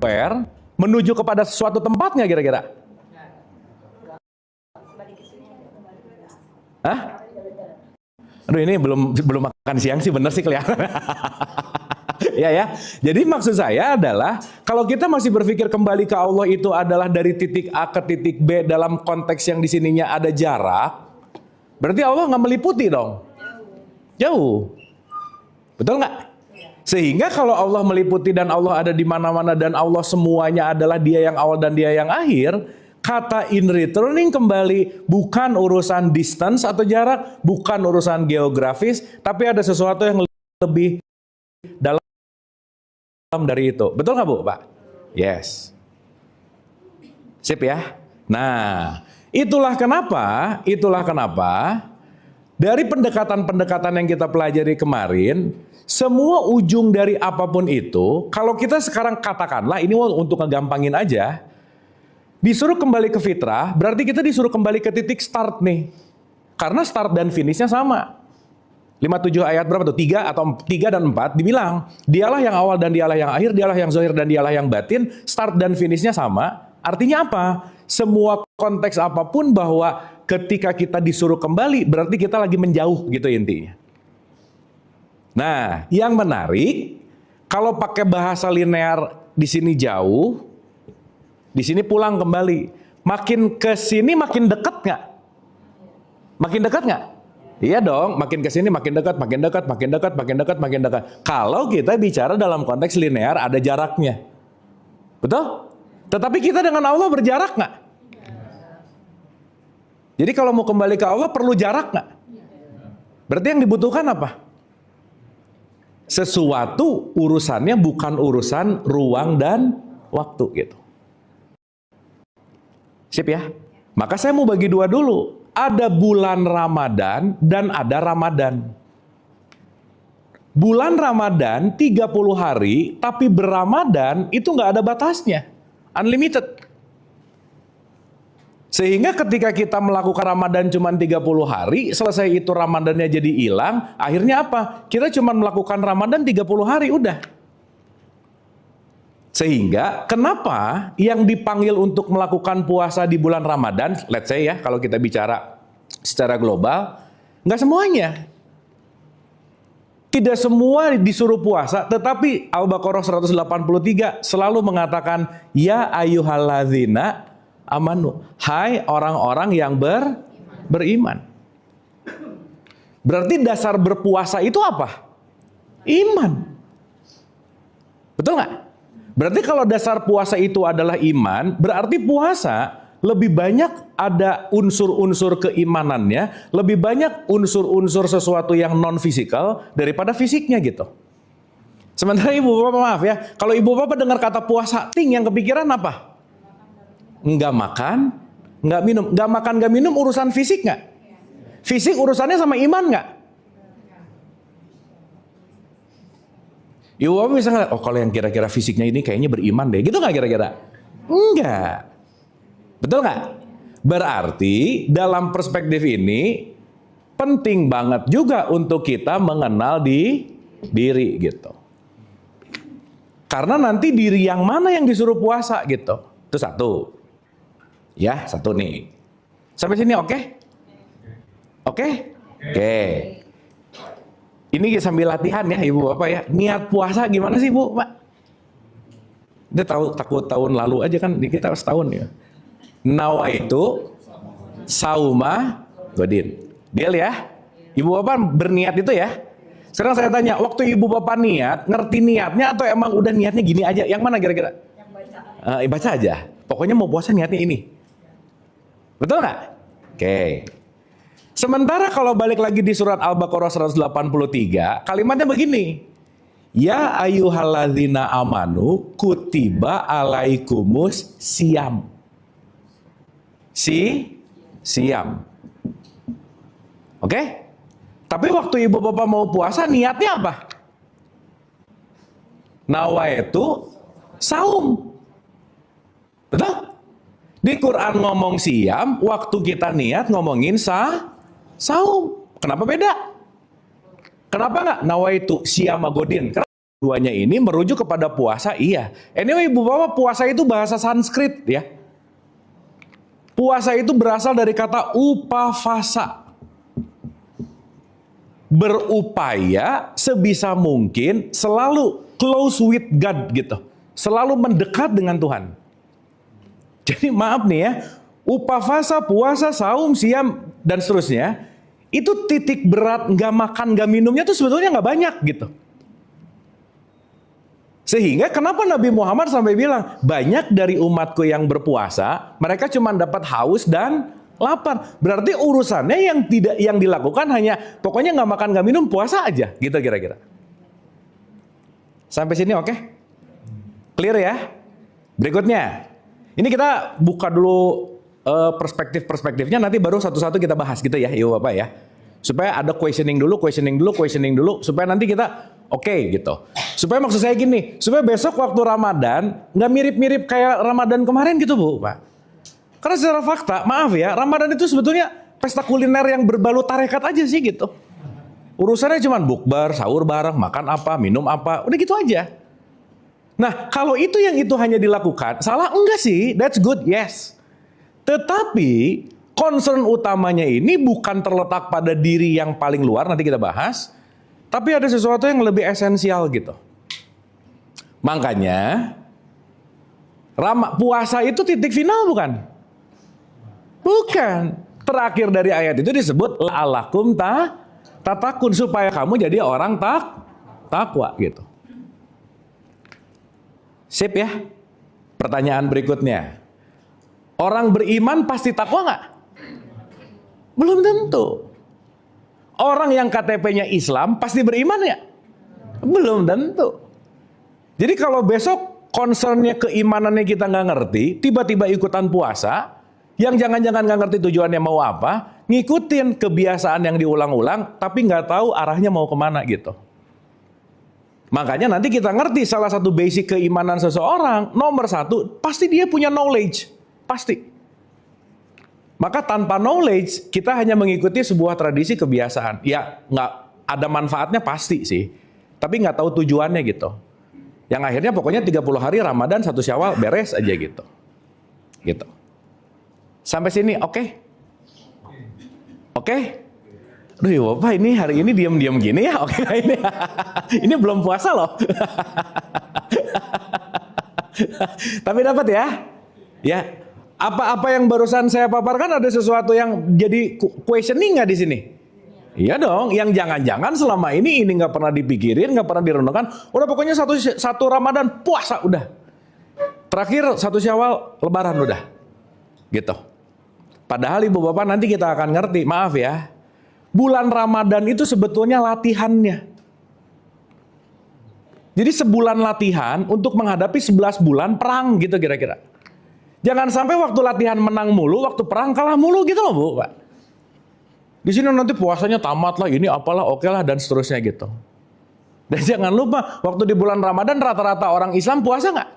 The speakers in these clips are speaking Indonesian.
fair menuju kepada suatu tempatnya kira-kira? Hah? Aduh, ini belum makan siang sih, bener sih kelihatan. Ya. Jadi maksud saya adalah kalau kita masih berpikir kembali ke Allah itu adalah dari titik A ke titik B dalam konteks yang di sininya ada jarak, berarti Allah nggak meliputi dong. Jauh. Betul nggak? Sehingga kalau Allah meliputi dan Allah ada di mana-mana dan Allah semuanya adalah Dia yang awal dan Dia yang akhir, kata in returning kembali bukan urusan distance atau jarak, bukan urusan geografis, tapi ada sesuatu yang lebih dalam dari itu. Betul nggak Bu, Pak? Yes. Sip ya. Nah, itulah kenapa dari pendekatan-pendekatan yang kita pelajari kemarin, semua ujung dari apapun itu, kalau kita sekarang katakanlah, ini untuk ngegampangin aja, disuruh kembali ke fitrah, berarti kita disuruh kembali ke titik start nih. Karena start dan finishnya sama. 57 ayat berapa tuh? 3 dan 4 dibilang, dialah yang awal dan dialah yang akhir, dialah yang zahir dan dialah yang batin, start dan finishnya sama. Artinya apa? Semua konteks apapun bahwa ketika kita disuruh kembali, berarti kita lagi menjauh gitu intinya. Nah, yang menarik, kalau pakai bahasa linear di sini jauh, di sini pulang kembali. Makin ke sini makin dekat nggak? Makin dekat nggak? Iya dong, makin ke sini makin dekat, makin dekat, makin dekat, makin dekat, makin dekat. Kalau kita bicara dalam konteks linear ada jaraknya. Betul? Tetapi kita dengan Allah berjarak nggak? Jadi kalau mau kembali ke Allah perlu jarak nggak? Berarti yang dibutuhkan apa? Sesuatu urusannya bukan urusan ruang dan waktu gitu. Sip ya? Maka saya mau bagi dua dulu. Ada bulan Ramadan dan ada Ramadan. Bulan Ramadan 30 hari, tapi berRamadan itu nggak ada batasnya. Unlimited. Sehingga ketika kita melakukan Ramadan cuma 30 hari, selesai itu Ramadannya jadi hilang, akhirnya apa? Kita cuma melakukan Ramadan 30 hari, udah. Sehingga kenapa yang dipanggil untuk melakukan puasa di bulan Ramadan, let's say ya, kalau kita bicara secara global, nggak semuanya. Tidak semua disuruh puasa, tetapi Al-Baqarah 183 selalu mengatakan, ya ayyuhalladzina amanu, hai orang-orang yang beriman. Berarti dasar berpuasa itu apa? Iman. Betul nggak? Berarti kalau dasar puasa itu adalah iman, berarti puasa lebih banyak ada unsur-unsur keimanannya, lebih banyak unsur-unsur sesuatu yang non-fisikal daripada fisiknya gitu. Sementara ibu bapak, maaf ya, kalau ibu bapak dengar kata puasa, yang kepikiran apa? Nggak makan, nggak minum. Nggak makan, nggak minum urusan fisik nggak? Fisik urusannya sama iman nggak? Ibu bapak bisa ngeliat, oh kalau yang kira-kira fisiknya ini kayaknya beriman deh, gitu nggak kira-kira? Enggak. Betul nggak? Berarti dalam perspektif ini penting banget juga untuk kita mengenal diri gitu. Karena nanti diri yang mana yang disuruh puasa gitu. Itu satu. Ya, satu nih. Sampai sini oke? Oke? Oke. Ini sambil latihan ya ibu bapak ya. Niat puasa gimana sih bu, Pak? Dia takut tahun lalu aja kan, kita setahun ya. Nawaitu sauma godin. Deal ya. Ibu bapak berniat itu ya. Sekarang saya tanya, waktu ibu bapak niat, ngerti niatnya atau emang udah niatnya gini aja? Yang mana kira-kira? Yang baca. Baca aja. Pokoknya mau puasa niatnya ini. Betul nggak? Oke. Sementara kalau balik lagi di surat Al-Baqarah 183, kalimatnya begini. Ya ayyuhalladzina amanu kutiba alaikumus siyam. Siam. Oke? Tapi waktu ibu bapak mau puasa niatnya apa? Nawaitu saum. Betul? Di Quran ngomong siam, waktu kita niat ngomongin saum. Kenapa beda? Kenapa nggak nawaitu siyama godin? dua-duanya ini merujuk kepada puasa, iya. Anyway, Ibu Bapak, puasa itu bahasa Sanskrit ya. Puasa itu berasal dari kata upavasa. Berupaya sebisa mungkin selalu close with God gitu. Selalu mendekat dengan Tuhan. Jadi maaf nih ya, upavasa, puasa, saum, siam, dan seterusnya, itu titik berat nggak makan, nggak minumnya tuh sebetulnya nggak banyak gitu. Sehingga kenapa Nabi Muhammad sampai bilang, banyak dari umatku yang berpuasa, mereka cuma dapat haus dan lapar. Berarti urusannya yang dilakukan hanya pokoknya nggak makan nggak minum, puasa aja gitu kira-kira. Sampai sini oke? Clear ya? Berikutnya, ini kita buka dulu perspektif-perspektifnya, nanti baru satu-satu kita bahas gitu ya, Ibu Bapak ya. Supaya ada questioning dulu, supaya nanti kita oke gitu. Supaya maksud saya gini, supaya besok waktu Ramadan nggak mirip-mirip kayak Ramadan kemarin gitu Bu, Pak. Karena secara fakta, maaf ya, Ramadan itu sebetulnya pesta kuliner yang berbalut tarekat aja sih gitu. Urusannya cuma bukber, sahur bareng, makan apa, minum apa, udah gitu aja. Nah, kalau itu hanya dilakukan, salah enggak sih? That's good, yes. Tetapi concern utamanya ini bukan terletak pada diri yang paling luar, nanti kita bahas, tapi ada sesuatu yang lebih esensial gitu. Makanya puasa itu titik final bukan? Bukan. Terakhir dari ayat itu disebut la'allakum tatakun, supaya kamu jadi orang takwa gitu. Sip ya. Pertanyaan berikutnya. Orang beriman pasti takwa nggak? Belum tentu. Orang yang KTP-nya Islam pasti beriman ya? Belum tentu. Jadi kalau besok concernnya keimanannya kita nggak ngerti, tiba-tiba ikutan puasa, yang jangan-jangan nggak ngerti tujuannya mau apa, ngikutin kebiasaan yang diulang-ulang, tapi nggak tahu arahnya mau kemana gitu. Makanya nanti kita ngerti salah satu basic keimanan seseorang, nomor satu, pasti dia punya knowledge. Pasti. Maka tanpa knowledge, kita hanya mengikuti sebuah tradisi kebiasaan. Ya, nggak ada manfaatnya pasti sih. Tapi nggak tahu tujuannya gitu. Yang akhirnya pokoknya 30 hari Ramadan, 1 Syawal, beres aja gitu. Gitu. Sampai sini, oke? Oke? Duh ya Bapak, ini hari ini diam-diam gini ya? Oke, ini. Ini belum puasa loh. Tapi dapat ya? Ya. Apa-apa yang barusan saya paparkan ada sesuatu yang jadi questioning nggak di sini? Iya dong, yang jangan-jangan selama ini nggak pernah dipikirin, nggak pernah direnungkan. Udah pokoknya satu Ramadan puasa udah. Terakhir 1 Syawal Lebaran udah. Gitu. Padahal Ibu Bapak nanti kita akan ngerti, maaf ya. Bulan Ramadan itu sebetulnya latihannya. Jadi sebulan latihan untuk menghadapi 11 bulan perang gitu kira-kira. Jangan sampai waktu latihan menang mulu, waktu perang kalah mulu gitu loh Bu, Pak. Di sini nanti puasanya tamat lah, ini apalah, oke lah, dan seterusnya gitu. Dan jangan lupa, waktu di bulan Ramadan rata-rata orang Islam puasa nggak?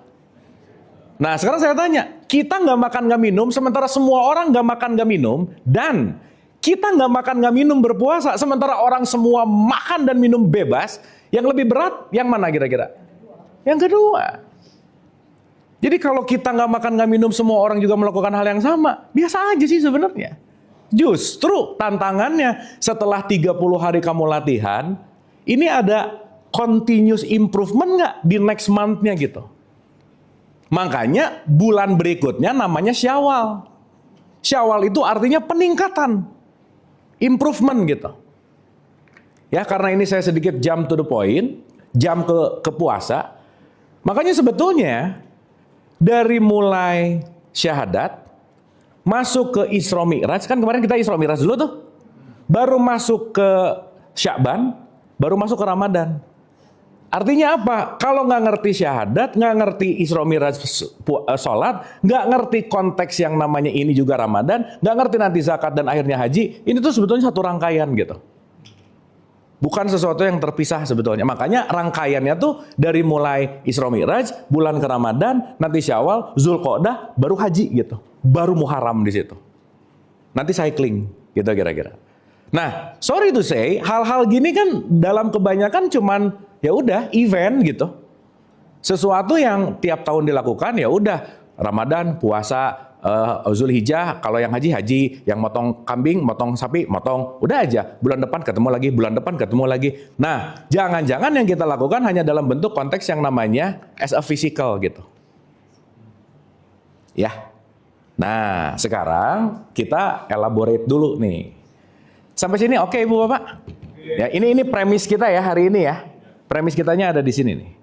Nah sekarang saya tanya, kita nggak makan nggak minum, sementara semua orang nggak makan nggak minum, dan kita nggak makan nggak minum berpuasa, sementara orang semua makan dan minum bebas, yang lebih berat, yang mana kira-kira? Yang kedua. Jadi kalau kita nggak makan nggak minum, semua orang juga melakukan hal yang sama, biasa aja sih sebenarnya. Justru tantangannya setelah 30 hari kamu latihan, ini ada continuous improvement nggak di next month-nya gitu. Makanya bulan berikutnya namanya Syawal. Syawal itu artinya peningkatan, improvement gitu. Ya karena ini saya sedikit jump to the point, jump ke puasa. Makanya sebetulnya dari mulai syahadat, masuk ke Isra Mi'raj, kan kemarin kita Isra Mi'raj dulu tuh. Baru masuk ke Sya'ban, baru masuk ke Ramadan. Artinya apa? Kalau nggak ngerti syahadat, nggak ngerti Isra Mi'raj sholat, nggak ngerti konteks yang namanya ini juga Ramadan, nggak ngerti nanti zakat dan akhirnya haji, ini tuh sebetulnya satu rangkaian gitu. Bukan sesuatu yang terpisah sebetulnya. Makanya rangkaiannya tuh dari mulai Isra Mi'raj, bulan ke Ramadan, nanti Syawal, Zulqa'dah, baru haji gitu. Baru Muharram di situ. Nanti cycling gitu kira-kira. Nah, sorry to say, hal-hal gini kan dalam kebanyakan cuman ya udah event gitu. Sesuatu yang tiap tahun dilakukan ya udah Ramadan, puasa, Zulhijjah, kalau yang haji, yang motong kambing, motong sapi, motong, udah aja. Bulan depan ketemu lagi, bulan depan ketemu lagi. Nah, jangan-jangan yang kita lakukan hanya dalam bentuk konteks yang namanya as a physical gitu. Ya. Nah, sekarang kita elaborate dulu nih. Sampai sini oke Ibu Bapak? Ya, ini premis kita ya hari ini ya. Premis kitanya ada di sini nih.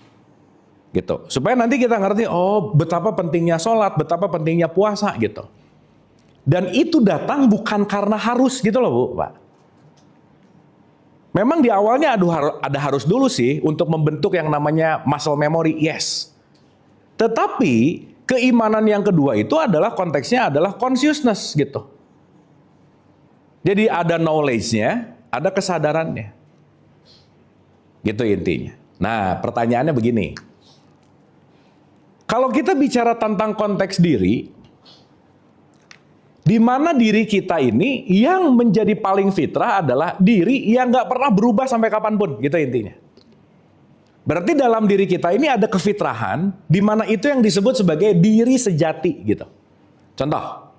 Gitu. Supaya nanti kita ngerti, oh betapa pentingnya sholat, betapa pentingnya puasa gitu. Dan itu datang bukan karena harus gitu loh Bu, Pak. Memang di awalnya ada harus dulu sih untuk membentuk yang namanya muscle memory, yes. Tetapi keimanan yang kedua itu adalah konteksnya adalah consciousness gitu. Jadi ada knowledge-nya, ada kesadarannya. Gitu intinya. Nah pertanyaannya begini. Kalau kita bicara tentang konteks diri, di mana diri kita ini yang menjadi paling fitrah adalah diri yang nggak pernah berubah sampai kapanpun, gitu intinya. Berarti dalam diri kita ini ada kefitrahan, di mana itu yang disebut sebagai diri sejati, gitu. Contoh,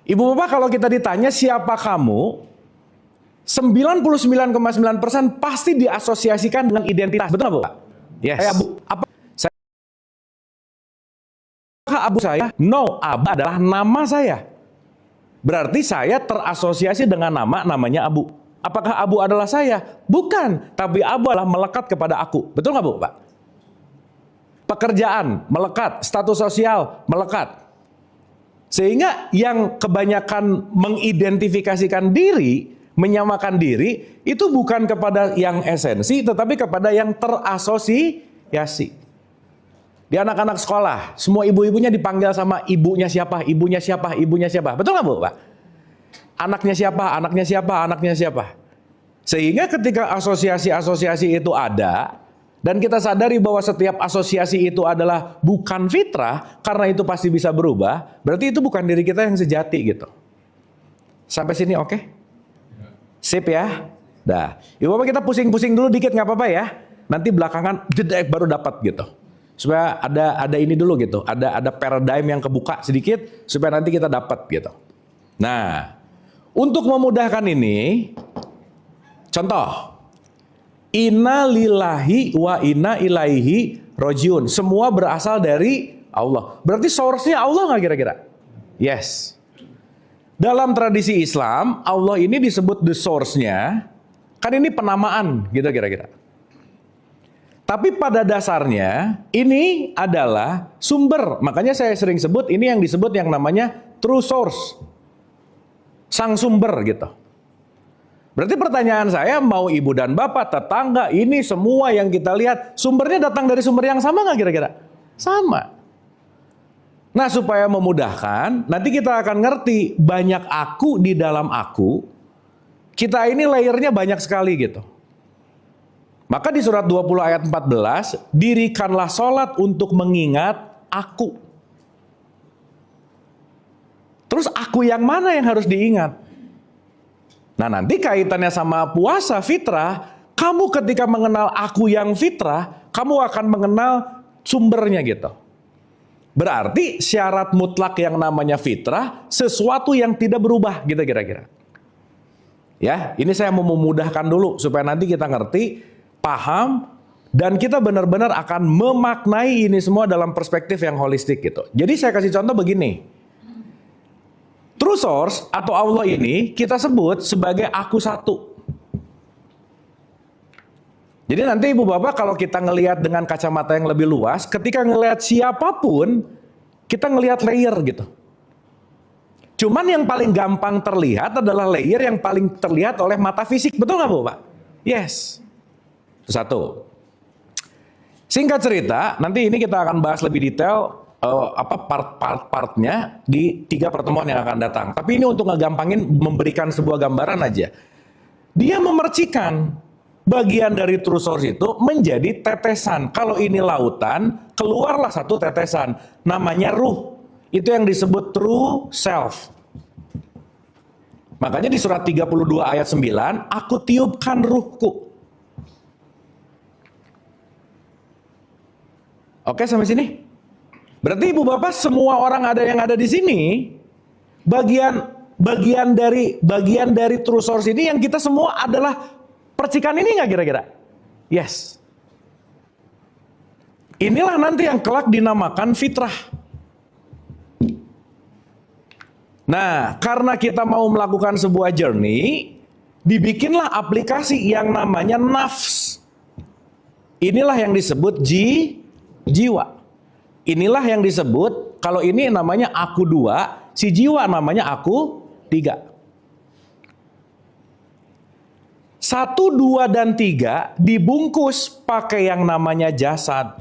Ibu Bapak kalau kita ditanya siapa kamu, 99,9% pasti diasosiasikan dengan identitas, betul nggak Bu? Yes. Apa? Abu saya? No, Abu adalah nama saya. Berarti saya terasosiasi dengan namanya Abu. Apakah Abu adalah saya? Bukan, tapi Abu adalah melekat kepada aku. Betul nggak Bu, Pak? Pekerjaan melekat, status sosial melekat. Sehingga yang kebanyakan mengidentifikasikan diri, menyamakan diri, itu bukan kepada yang esensi, tetapi kepada yang terasosiasi. Di anak-anak sekolah, semua ibu-ibunya dipanggil sama ibunya siapa, ibunya siapa, ibunya siapa. Betul nggak Bu, Pak? Anaknya siapa, anaknya siapa, anaknya siapa. Sehingga ketika asosiasi-asosiasi itu ada, dan kita sadari bahwa setiap asosiasi itu adalah bukan fitrah, karena itu pasti bisa berubah, berarti itu bukan diri kita yang sejati gitu. Sampai sini oke? Sip ya? Dah. Ibu Bapak kita pusing-pusing dulu dikit nggak apa-apa ya. Nanti belakangan jedek baru dapat gitu. Supaya ada ini dulu gitu, ada paradigm yang kebuka sedikit supaya nanti kita dapat gitu. Nah, untuk memudahkan ini, contoh, inna lillahi wa inna ilaihi rojiun. Semua berasal dari Allah. Berarti source-nya Allah nggak kira-kira? Yes. Dalam tradisi Islam, Allah ini disebut the source-nya, kan ini penamaan gitu kira-kira. Tapi pada dasarnya ini adalah sumber. Makanya saya sering sebut ini yang disebut yang namanya true source. Sang sumber gitu. Berarti pertanyaan saya, mau ibu dan bapak, tetangga, ini semua yang kita lihat sumbernya datang dari sumber yang sama nggak kira-kira? Sama. Nah supaya memudahkan, nanti kita akan ngerti banyak aku di dalam aku. Kita ini layernya banyak sekali gitu. Maka di surat 20 ayat 14, dirikanlah sholat untuk mengingat aku. Terus aku yang mana yang harus diingat? Nah nanti kaitannya sama puasa fitrah, kamu ketika mengenal aku yang fitrah, kamu akan mengenal sumbernya gitu. Berarti syarat mutlak yang namanya fitrah, sesuatu yang tidak berubah gitu kira-kira. Ya, ini saya mau memudahkan dulu supaya nanti kita ngerti, paham, dan kita benar-benar akan memaknai ini semua dalam perspektif yang holistik gitu. Jadi saya kasih contoh begini. True source atau Allah ini kita sebut sebagai aku satu. Jadi nanti Ibu Bapak kalau kita ngelihat dengan kacamata yang lebih luas, ketika ngelihat siapapun, kita ngelihat layer gitu. Cuman yang paling gampang terlihat adalah layer yang paling terlihat oleh mata fisik. Betul nggak Bu Pak? Yes. Itu satu. Singkat cerita, nanti ini kita akan bahas lebih detail part-partnya di 3 pertemuan yang akan datang. Tapi ini untuk ngegampangin memberikan sebuah gambaran aja. Dia memercikan bagian dari true source itu menjadi tetesan. Kalau ini lautan, keluarlah satu tetesan. Namanya ruh. Itu yang disebut true self. Makanya di surat 32 ayat 9, aku tiupkan ruhku. Oke, sampai sini? Berarti Ibu Bapak semua orang yang ada di sini bagian dari true source ini yang kita semua adalah percikan ini nggak kira-kira? Yes. Inilah nanti yang kelak dinamakan fitrah. Nah, karena kita mau melakukan sebuah journey, dibikinlah aplikasi yang namanya nafs. Inilah yang disebut jiwa. Inilah yang disebut, kalau ini namanya aku 2, si jiwa namanya aku 3. 1, 2, dan 3 dibungkus pakai yang namanya jasad.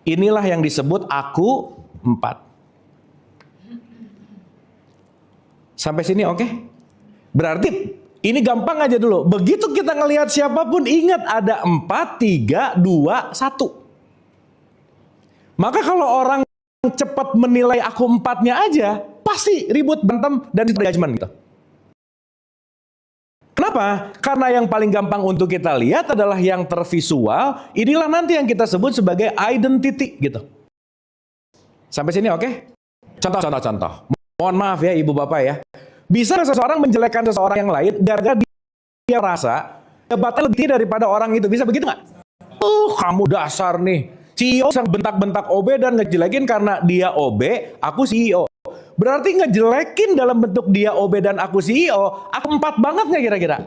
Inilah yang disebut aku 4. Sampai sini oke? Berarti ini gampang aja dulu. Begitu kita ngelihat siapapun, ingat ada 4, 3, 2, 1. Maka kalau orang cepat menilai aku 4-nya aja, pasti ribut, berantem, dan judgment gitu. Kenapa? Karena yang paling gampang untuk kita lihat adalah yang tervisual. Inilah nanti yang kita sebut sebagai identity gitu. Sampai sini oke? Contoh. Mohon maaf ya Ibu Bapak ya. Bisa seseorang menjelekkan seseorang yang lain gara-gara dia rasa jabatannya lebih tinggi daripada orang itu. Bisa begitu nggak? Kamu dasar nih. CEO sang bentak-bentak OB dan ngejelekin karena dia OB, aku CEO. Berarti ngejelekin dalam bentuk dia OB dan aku CEO, aku 4 banget nggak kira-kira?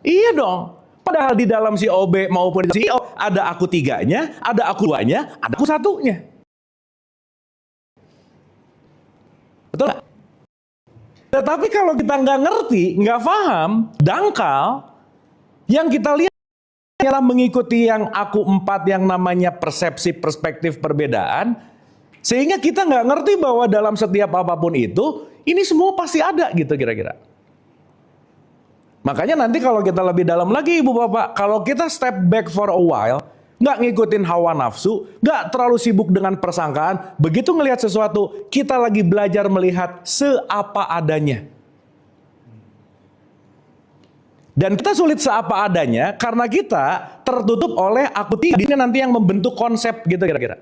Iya dong. Padahal di dalam si OB maupun si CEO, ada aku 3-nya, ada aku 2-nya, ada aku 1-nya. Betul nggak? Tetapi kalau kita nggak ngerti, nggak paham, dangkal, yang kita lihat ialah mengikuti yang aku 4 yang namanya persepsi perspektif perbedaan, sehingga kita nggak ngerti bahwa dalam setiap apapun itu, ini semua pasti ada gitu kira-kira. Makanya nanti kalau kita lebih dalam lagi Ibu Bapak, kalau kita step back for a while, nggak ngikutin hawa nafsu, nggak terlalu sibuk dengan persangkaan, begitu ngelihat sesuatu, kita lagi belajar melihat seapa adanya. Dan kita sulit seapa adanya karena kita tertutup oleh aku 3. Ini nanti yang membentuk konsep gitu kira-kira.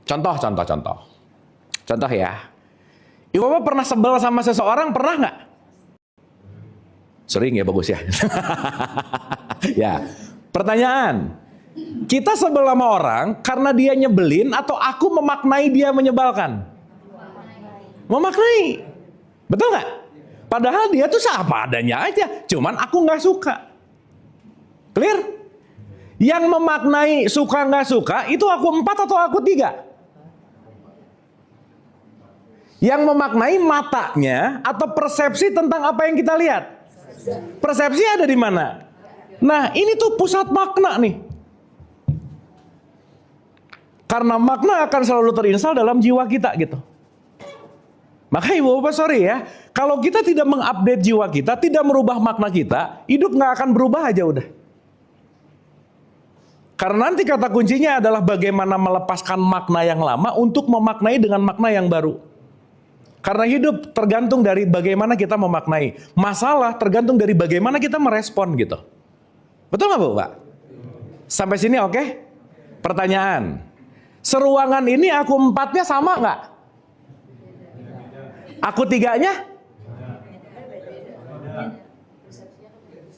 Contoh ya. Ibu Bapak pernah sebel sama seseorang, pernah nggak? Sering ya, bagus ya. Ya. Pertanyaan. Kita sebel sama orang karena dia nyebelin atau aku memaknai dia menyebalkan? Memaknai. Betul nggak? Padahal dia tuh seapa adanya aja, cuman aku nggak suka. Clear? Yang memaknai suka nggak suka itu aku 4 atau aku 3? Yang memaknai matanya atau persepsi tentang apa yang kita lihat? Persepsi ada di mana? Nah, ini tuh pusat makna nih. Karena makna akan selalu terinstal dalam jiwa kita gitu. Maka Ibu Bapak sorry ya, kalau kita tidak mengupdate jiwa kita, tidak merubah makna kita, hidup nggak akan berubah aja udah. Karena nanti kata kuncinya adalah bagaimana melepaskan makna yang lama untuk memaknai dengan makna yang baru. Karena hidup tergantung dari bagaimana kita memaknai. Masalah tergantung dari bagaimana kita merespon gitu. Betul nggak Bu Pak? Sampai sini oke? Pertanyaan. Seruangan ini aku 4-nya sama nggak? Aku 3-nya?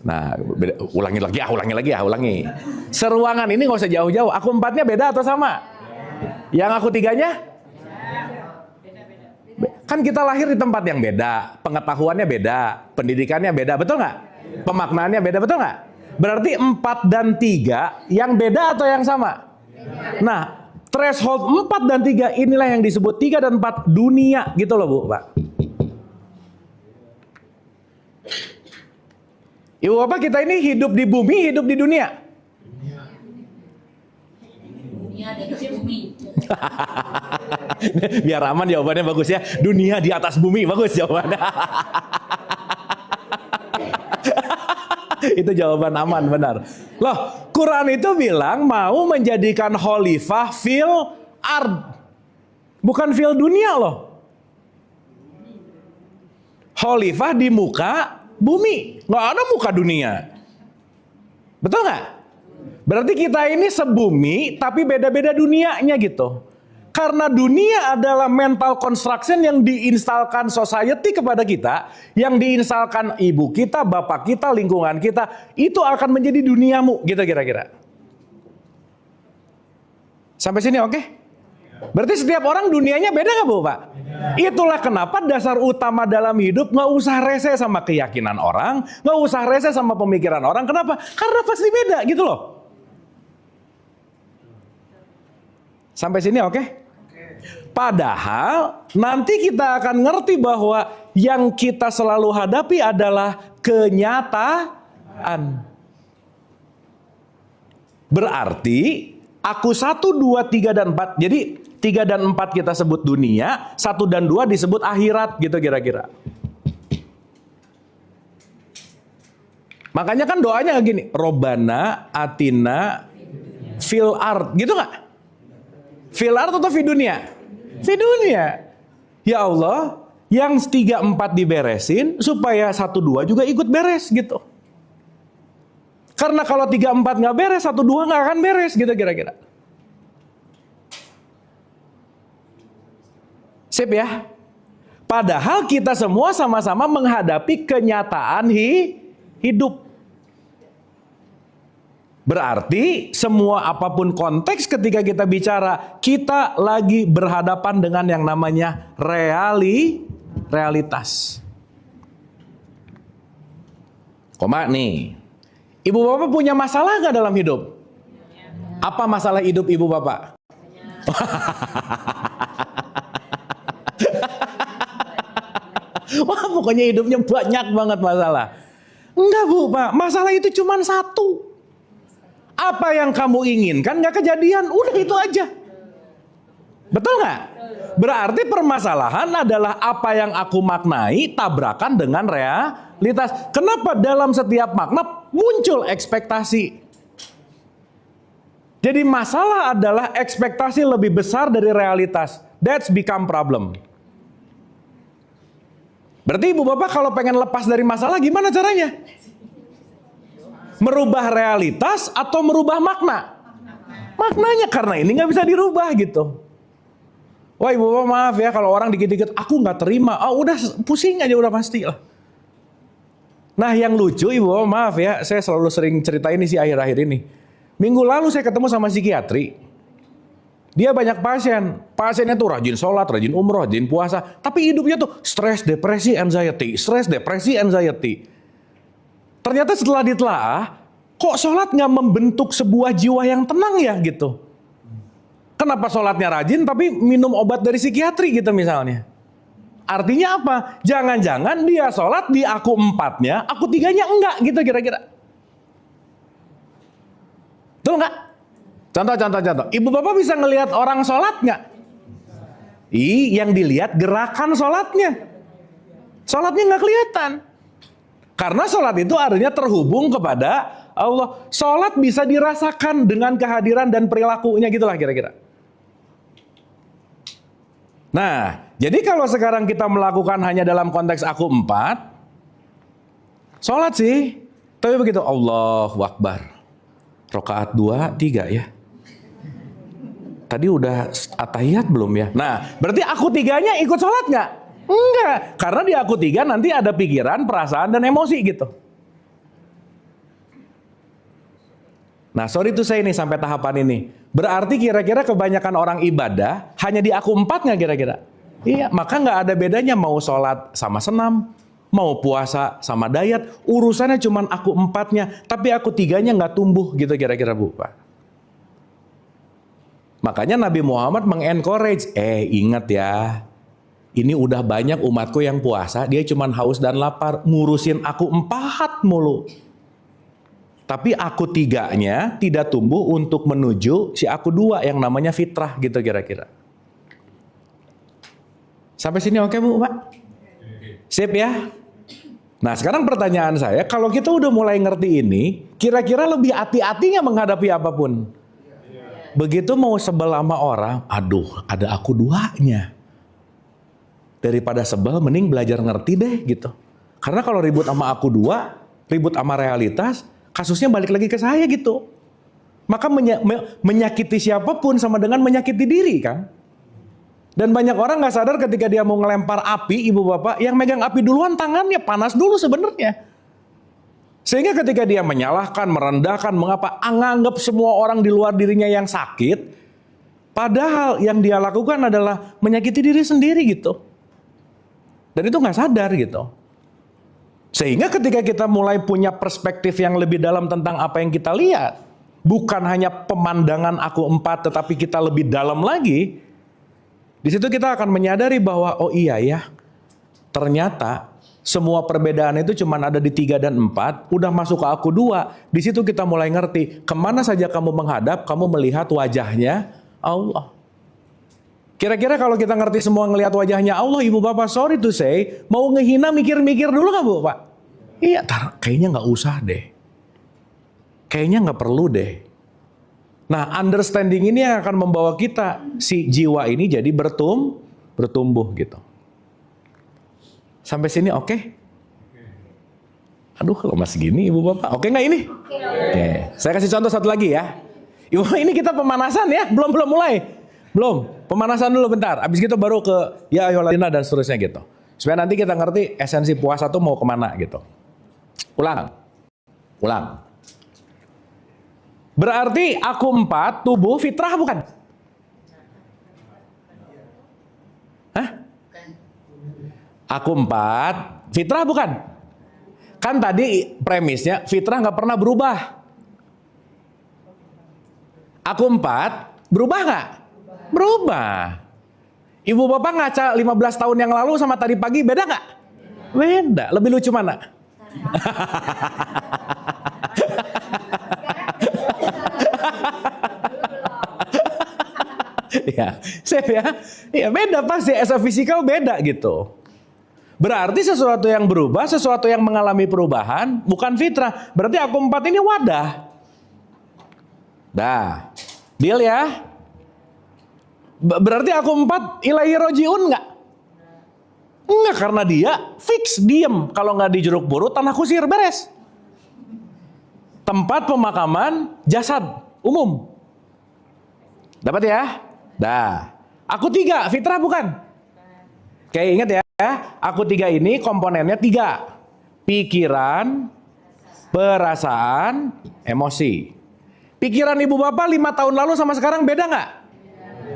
Nah, ulangi lagi. Seruangan ini nggak usah jauh-jauh. Aku 4-nya beda atau sama? Yang aku 3-nya? Kan kita lahir di tempat yang beda, pengetahuannya beda, pendidikannya beda, betul nggak? Pemaknaannya beda, betul nggak? Berarti 4 dan 3 yang beda atau yang sama? Nah, threshold 4 dan 3 inilah yang disebut 3 dan 4 dunia gitu loh Bu, Pak. Ibu Bapak, kita ini hidup di bumi, hidup di dunia. Dunia dan bumi. Biar aman jawabannya bagus ya. Dunia di atas bumi, bagus jawabannya. Itu jawaban aman, benar. Loh, Quran itu bilang mau menjadikan khalifah fil ard. Bukan fil dunia loh. Khalifah di muka bumi. Nggak ada muka dunia. Betul nggak? Berarti kita ini sebumi tapi beda-beda dunianya gitu. Karena dunia adalah mental construction yang diinstalkan society kepada kita, yang diinstalkan ibu kita, bapak kita, lingkungan kita, itu akan menjadi duniamu gitu kira-kira. Sampai sini oke? Berarti setiap orang dunianya beda nggak Bu Pak? Itulah kenapa dasar utama dalam hidup nggak usah rese sama keyakinan orang, nggak usah rese sama pemikiran orang. Kenapa? Karena pasti beda gitu loh. Sampai sini oke? Padahal nanti kita akan ngerti bahwa yang kita selalu hadapi adalah kenyataan. Berarti aku 1, 2, 3, dan 4. Jadi 3 dan 4 kita sebut dunia, 1 dan 2 disebut akhirat gitu kira-kira. Makanya kan doanya gini, Robbana atina fil ard, gitu nggak? Fil ard atau fi dunia? Fi dunia. Ya Allah, yang 3, 4 diberesin supaya 1, 2 juga ikut beres gitu. Karena kalau 3, 4 nggak beres, 1, 2 nggak akan beres gitu kira-kira. Sip ya? Padahal kita semua sama-sama menghadapi kenyataan hidup. Berarti semua apapun konteks ketika kita bicara, kita lagi berhadapan dengan yang namanya realitas. Koma nih, ibu bapak punya masalah nggak dalam hidup? Apa masalah hidup ibu bapak? Wah, pokoknya hidupnya banyak banget masalah. Enggak Bu Pak, masalah itu cuma satu. Apa yang kamu inginkan nggak kejadian, udah itu aja. Betul nggak? Berarti permasalahan adalah apa yang aku maknai tabrakan dengan realitas. Kenapa dalam setiap makna muncul ekspektasi? Jadi masalah adalah ekspektasi lebih besar dari realitas. That's become problem. Berarti ibu bapak kalau pengen lepas dari masalah gimana caranya? Merubah realitas atau merubah makna? Maknanya, karena ini nggak bisa dirubah gitu. Wah ibu bapak maaf ya kalau orang dikit-dikit aku nggak terima, udah pusing aja udah pasti lah. Nah yang lucu ibu bapak maaf ya, saya selalu sering cerita ini sih akhir-akhir ini. Minggu lalu saya ketemu sama psikiatri. Dia banyak pasien, pasiennya tuh rajin sholat, rajin umroh, rajin puasa, tapi hidupnya tuh stres, depresi, anxiety, stres, depresi, anxiety. Ternyata setelah ditelaah, kok sholat nggak membentuk sebuah jiwa yang tenang ya gitu. Kenapa sholatnya rajin tapi minum obat dari psikiatri gitu misalnya. Artinya apa? Jangan-jangan dia sholat di aku 4-nya, aku 3-nya enggak gitu kira-kira. Betul nggak? Contoh. Ibu bapak bisa ngelihat orang sholat nggak? Yang dilihat gerakan sholatnya. Sholatnya nggak kelihatan. Karena sholat itu artinya terhubung kepada Allah. Sholat bisa dirasakan dengan kehadiran dan perilakunya gitulah kira-kira. Nah, jadi kalau sekarang kita melakukan hanya dalam konteks aku 4, sholat sih. Tapi begitu, Allahu Akbar. Rakaat 2, 3 ya. Tadi udah atahiyat belum ya? Nah, berarti aku 3-nya ikut sholat nggak? Enggak, karena di aku 3 nanti ada pikiran, perasaan, dan emosi gitu. Nah, sorry tuh saya nih sampai tahapan ini. Berarti kira-kira kebanyakan orang ibadah hanya di aku 4 nggak kira-kira? Iya, maka nggak ada bedanya mau sholat sama senam, mau puasa sama diet. Urusannya cuma aku 4-nya, tapi aku 3-nya nggak tumbuh gitu kira-kira Bu Pak. Makanya Nabi Muhammad mengencourage, ingat ya. Ini udah banyak umatku yang puasa, dia cuma haus dan lapar, ngurusin aku 4 mulu. Tapi aku 3-nya tidak tumbuh untuk menuju si aku 2 yang namanya fitrah gitu kira-kira. Sampai sini oke Bu Pak? Sip ya? Nah sekarang pertanyaan saya, kalau kita udah mulai ngerti ini, kira-kira lebih hati-hatinya menghadapi apapun. Begitu mau sebel sama orang, aduh ada aku 2-nya. Daripada sebel, mending belajar ngerti deh gitu. Karena kalau ribut sama aku 2, ribut sama realitas, kasusnya balik lagi ke saya gitu. Maka menyakiti siapapun sama dengan menyakiti diri kan. Dan banyak orang nggak sadar ketika dia mau ngelempar api, ibu bapak, yang megang api duluan tangannya panas dulu sebenarnya. Sehingga ketika dia menyalahkan, merendahkan, mengapa anggap semua orang di luar dirinya yang sakit, padahal yang dia lakukan adalah menyakiti diri sendiri gitu. Dan itu nggak sadar gitu. Sehingga ketika kita mulai punya perspektif yang lebih dalam tentang apa yang kita lihat, bukan hanya pemandangan aku 4, tetapi kita lebih dalam lagi, di situ kita akan menyadari bahwa oh iya ya, ternyata semua perbedaan itu cuma ada di 3 dan 4, udah masuk ke aku 2. Di situ kita mulai ngerti, kemana saja kamu menghadap, kamu melihat wajahnya Allah. Kira-kira kalau kita ngerti semua ngelihat wajahnya Allah, ibu bapak, sorry to say, mau ngehina mikir-mikir dulu nggak bu pak? Iya, kayaknya nggak usah deh. Kayaknya nggak perlu deh. Nah, understanding ini yang akan membawa kita, si jiwa ini jadi bertumbuh gitu. Sampai sini oke? Aduh, kalau masih gini ibu bapak, oke nggak ini? Oke. Saya kasih contoh satu lagi ya. Ibu, ini kita pemanasan ya, belum mulai. Belum, pemanasan dulu bentar. Abis gitu baru ke ya ayyuhalladzina dan seterusnya gitu. Supaya nanti kita ngerti esensi puasa tuh mau kemana gitu. Ulang. Berarti aku 4, tubuh fitrah bukan? Hah? Aku 4, fitrah bukan? Kan tadi premisnya fitrah nggak pernah berubah. Aku 4, berubah nggak? Berubah. Ibu bapak ngaca 15 tahun yang lalu sama tadi pagi beda nggak? Beda. Lebih lucu mana? Ya, safe ya. Ya beda pasti, as a physical beda gitu. Berarti sesuatu yang berubah, sesuatu yang mengalami perubahan, bukan fitrah. Berarti aku 4 ini wadah. Dah, deal ya. Berarti aku 4 ilaihi rojiun nggak? Enggak, karena dia fix, diem. Kalau nggak di Jeruk Purut, Tanah Kusir, beres. Tempat pemakaman jasad umum. Dapat ya? Dah. Aku 3, fitrah bukan? Oke, ingat ya. Aku 3 ini komponennya 3. Pikiran, perasaan, emosi. Pikiran ibu bapak 5 tahun lalu sama sekarang beda nggak?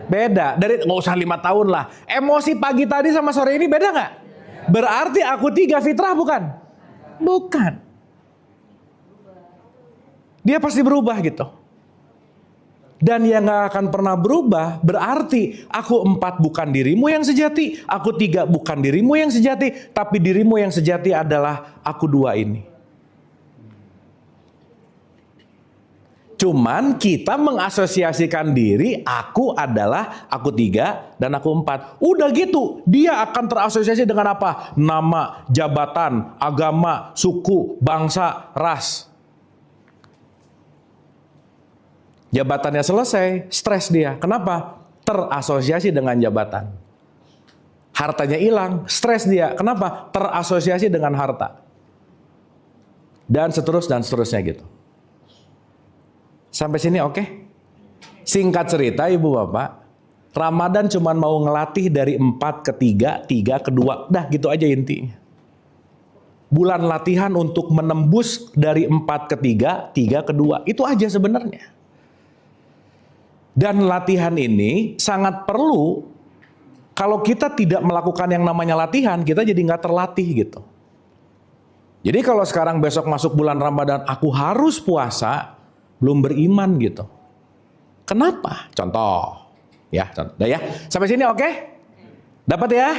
Beda. Dari nggak usah 5 tahun lah. Emosi pagi tadi sama sore ini beda nggak? Berarti aku 3 fitrah bukan? Bukan. Dia pasti berubah gitu. Dan yang nggak akan pernah berubah berarti aku 4 bukan dirimu yang sejati, aku 3 bukan dirimu yang sejati, tapi dirimu yang sejati adalah aku 2 ini. Cuman kita mengasosiasikan diri, aku adalah aku 3 dan aku 4. Udah gitu, dia akan terasosiasi dengan apa? Nama, jabatan, agama, suku, bangsa, ras. Jabatannya selesai, stres dia. Kenapa? Terasosiasi dengan jabatan. Hartanya hilang, stres dia. Kenapa? Terasosiasi dengan harta. Dan seterusnya gitu. Sampai sini oke? Singkat cerita ibu bapak, Ramadan cuma mau ngelatih dari 4 ke 3, 3 ke 2. Dah gitu aja intinya. Bulan latihan untuk menembus dari 4 ke 3, 3 ke 2. Itu aja sebenarnya. Dan latihan ini sangat perlu. Kalau kita tidak melakukan yang namanya latihan, kita jadi nggak terlatih gitu. Jadi kalau sekarang besok masuk bulan Ramadan, aku harus puasa, belum beriman gitu. Kenapa? Contoh. Ya, contoh. Udah ya. Sampai sini oke? Dapat ya?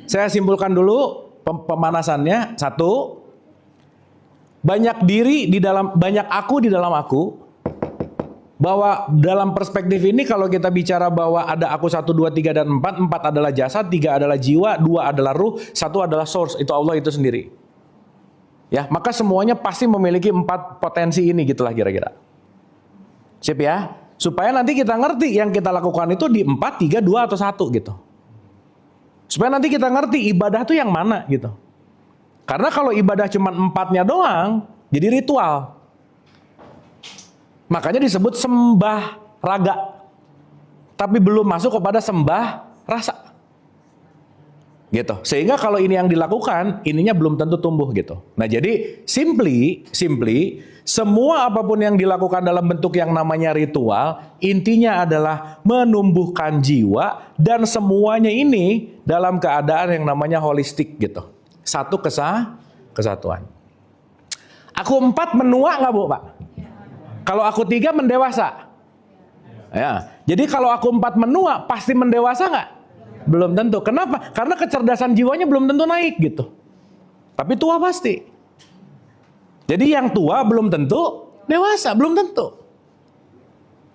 Saya simpulkan dulu pemanasannya. 1. Banyak diri di dalam, banyak aku di dalam aku. Bahwa dalam perspektif ini kalau kita bicara bahwa ada aku 1, 2, 3 dan 4, 4 adalah jasad, 3 adalah jiwa, 2 adalah ruh, 1 adalah source, itu Allah itu sendiri. Ya, maka semuanya pasti memiliki 4 potensi ini gitulah kira-kira. Sip ya? Supaya nanti kita ngerti yang kita lakukan itu di 4, 3, 2 atau 1 gitu. Supaya nanti kita ngerti ibadah itu yang mana gitu. Karena kalau ibadah cuma 4-nya doang, jadi ritual. Makanya disebut sembah raga. Tapi belum masuk kepada sembah rasa. Gitu. Sehingga kalau ini yang dilakukan, ininya belum tentu tumbuh gitu. Nah, jadi simply semua apapun yang dilakukan dalam bentuk yang namanya ritual, intinya adalah menumbuhkan jiwa dan semuanya ini dalam keadaan yang namanya holistik gitu. Satu kesatuan. Aku 4 menua nggak Bu, Pak? Kalau aku 3 mendewasa. Ya. Jadi kalau aku 4 menua pasti mendewasa nggak? Belum tentu. Kenapa? Karena kecerdasan jiwanya belum tentu naik gitu. Tapi tua pasti. Jadi yang tua belum tentu dewasa, belum tentu.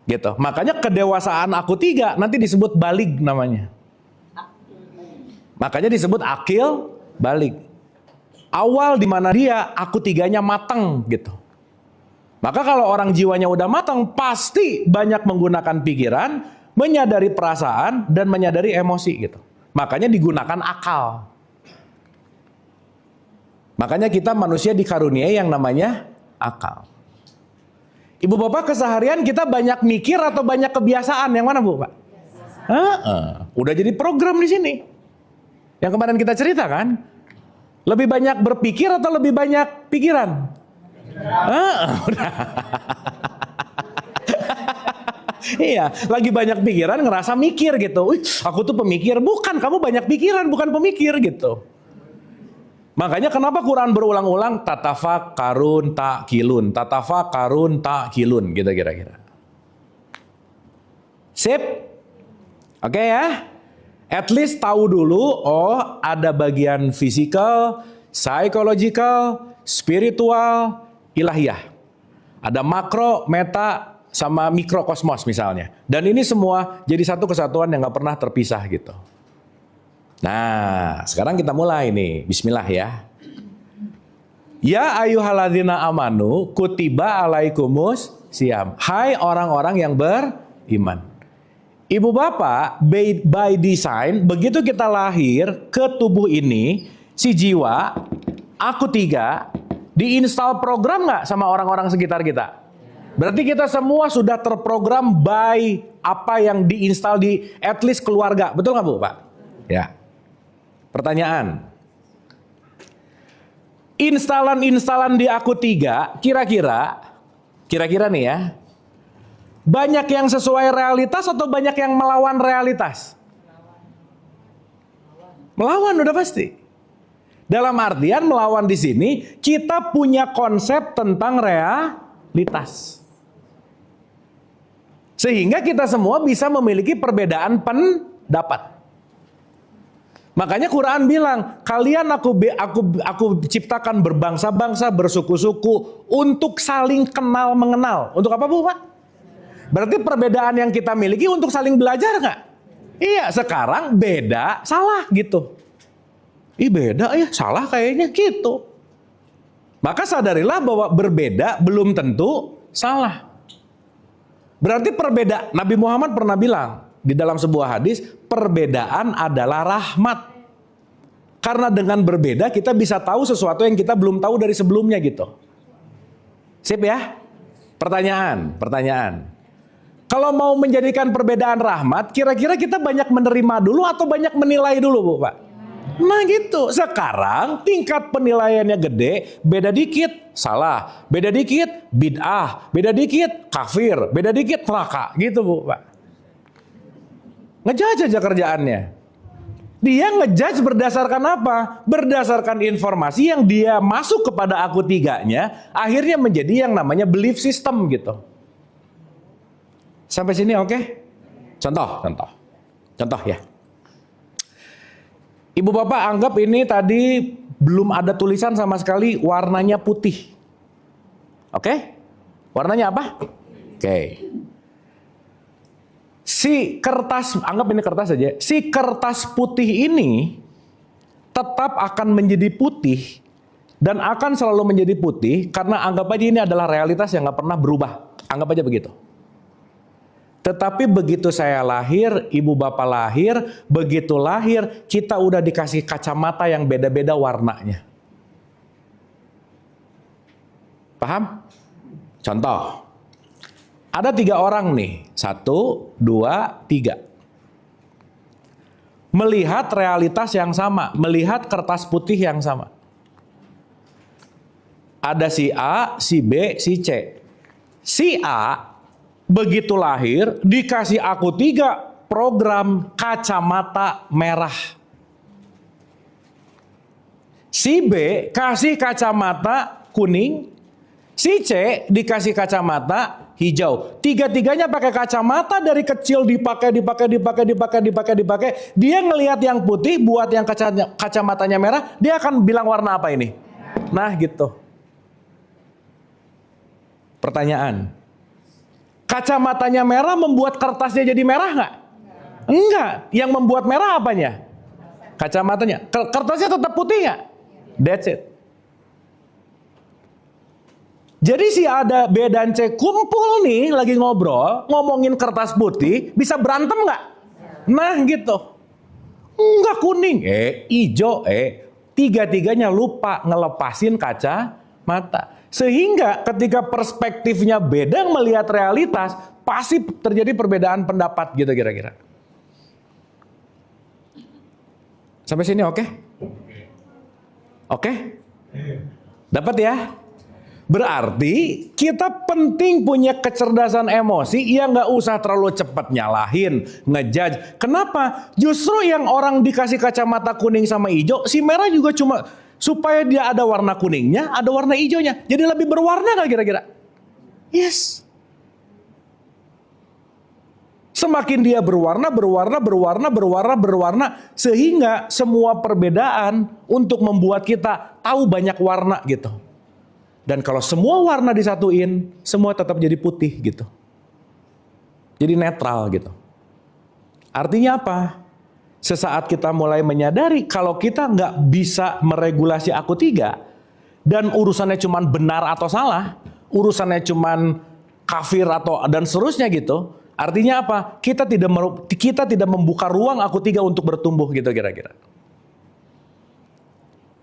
Gitu. Makanya kedewasaan aku 3 nanti disebut balig namanya. Makanya disebut akil balig. Awal di mana dia aku 3-nya matang gitu. Maka kalau orang jiwanya udah matang pasti banyak menggunakan pikiran, menyadari perasaan dan menyadari emosi gitu. Makanya digunakan akal. Makanya kita manusia dikaruniai yang namanya akal. Ibu bapak keseharian kita banyak mikir atau banyak kebiasaan? Yang mana Bu Pak? Udah jadi program di sini. Yang kemarin kita cerita kan? Lebih banyak berpikir atau lebih banyak pikiran? Udah. Iya, lagi banyak pikiran ngerasa mikir gitu. Aku tuh pemikir. Bukan, kamu banyak pikiran, bukan pemikir gitu. Makanya kenapa Quran berulang-ulang tatafakkarun ta'qilun, tatafakkarun ta'qilun gitu kira-kira. Sip? Oke ya? At least tahu dulu, oh ada bagian physical, psychological, spiritual, ilahiyah. Ada makro, meta, sama mikrokosmos misalnya. Dan ini semua jadi satu kesatuan yang gak pernah terpisah gitu. Nah, sekarang kita mulai nih. Bismillah ya. Ya ayyuhalladzina amanu kutiba alaikumus syiyam. Hai orang-orang yang beriman. Ibu bapak, by design, begitu kita lahir ke tubuh ini, si jiwa, aku 3, diinstal program gak sama orang-orang sekitar kita? Berarti kita semua sudah terprogram by apa yang diinstal di at least keluarga. Betul nggak Bu, Pak? Ya. Pertanyaan. Instalan-instalan di aku 3, kira-kira nih ya, banyak yang sesuai realitas atau banyak yang melawan realitas? Melawan udah pasti. Dalam artian melawan di sini, kita punya konsep tentang realitas. Sehingga kita semua bisa memiliki perbedaan pendapat. Makanya Quran bilang, kalian aku ciptakan berbangsa-bangsa, bersuku-suku untuk saling kenal mengenal. Untuk apa Bu Pak? Berarti perbedaan yang kita miliki untuk saling belajar nggak? Iya, sekarang beda, salah gitu. Beda ya, salah kayaknya gitu. Maka sadarilah bahwa berbeda belum tentu salah. Berarti Nabi Muhammad pernah bilang di dalam sebuah hadis, perbedaan adalah rahmat. Karena dengan berbeda kita bisa tahu sesuatu yang kita belum tahu dari sebelumnya gitu. Sip ya? Pertanyaan. Kalau mau menjadikan perbedaan rahmat, kira-kira kita banyak menerima dulu atau banyak menilai dulu Bu Pak? Nah gitu, sekarang tingkat penilaiannya gede, beda dikit salah, beda dikit bid'ah, beda dikit kafir, beda dikit neraka, gitu Bu Pak. Ngejudge aja kerjaannya. Dia ngejudge berdasarkan apa? Berdasarkan informasi yang dia masuk kepada aku 3-nya, akhirnya menjadi yang namanya belief system gitu. Sampai sini oke? Contoh ya. Ibu bapak anggap ini tadi belum ada tulisan sama sekali, warnanya putih. Oke? Warnanya apa? Oke. Si kertas, anggap ini kertas saja. Si kertas putih ini tetap akan menjadi putih dan akan selalu menjadi putih karena anggap aja ini adalah realitas yang gak pernah berubah. Anggap aja begitu. Tetapi begitu saya lahir, ibu bapak lahir, begitu lahir, kita udah dikasih kacamata yang beda-beda warnanya. Paham? Contoh, Ada 3 orang nih, 1, 2, 3. Melihat realitas yang sama, melihat kertas putih yang sama. Ada si A, si B, si C. Si A begitu lahir dikasih aku 3 program kacamata merah. Si B kasih kacamata kuning, si C dikasih kacamata hijau. Tiga-tiganya pakai kacamata dari kecil dipakai. Dia ngelihat yang putih, buat yang kacamatanya merah, dia akan bilang warna apa ini? Nah gitu. Pertanyaan. Kacamatanya merah membuat kertasnya jadi merah nggak? Enggak. Yang membuat merah apanya? Kacamatanya. Kertasnya tetap putih nggak? That's it. Jadi si ada B dan C kumpul nih lagi ngobrol, ngomongin kertas putih, bisa berantem nggak? Nah gitu. Enggak kuning, hijau, tiga-tiganya lupa ngelepasin kacamata. Sehingga ketika perspektifnya beda melihat realitas, pasti terjadi perbedaan pendapat gitu kira-kira. Sampai sini oke? Oke? Dapat ya? Berarti kita penting punya kecerdasan emosi yang nggak usah terlalu cepat nyalahin, ngejudge. Kenapa? Justru yang orang dikasih kacamata kuning sama hijau, si merah juga cuma supaya dia ada warna kuningnya, ada warna hijaunya. Jadi lebih berwarna nggak kira-kira? Yes. Semakin dia berwarna, sehingga semua perbedaan untuk membuat kita tahu banyak warna gitu. Dan kalau semua warna disatuin, semua tetap jadi putih gitu. Jadi netral gitu. Artinya apa? Sesaat kita mulai menyadari kalau kita nggak bisa meregulasi aku 3, dan urusannya cuman benar atau salah, urusannya cuman kafir atau dan seterusnya gitu. Artinya apa? Kita tidak membuka ruang aku 3 untuk bertumbuh gitu kira-kira.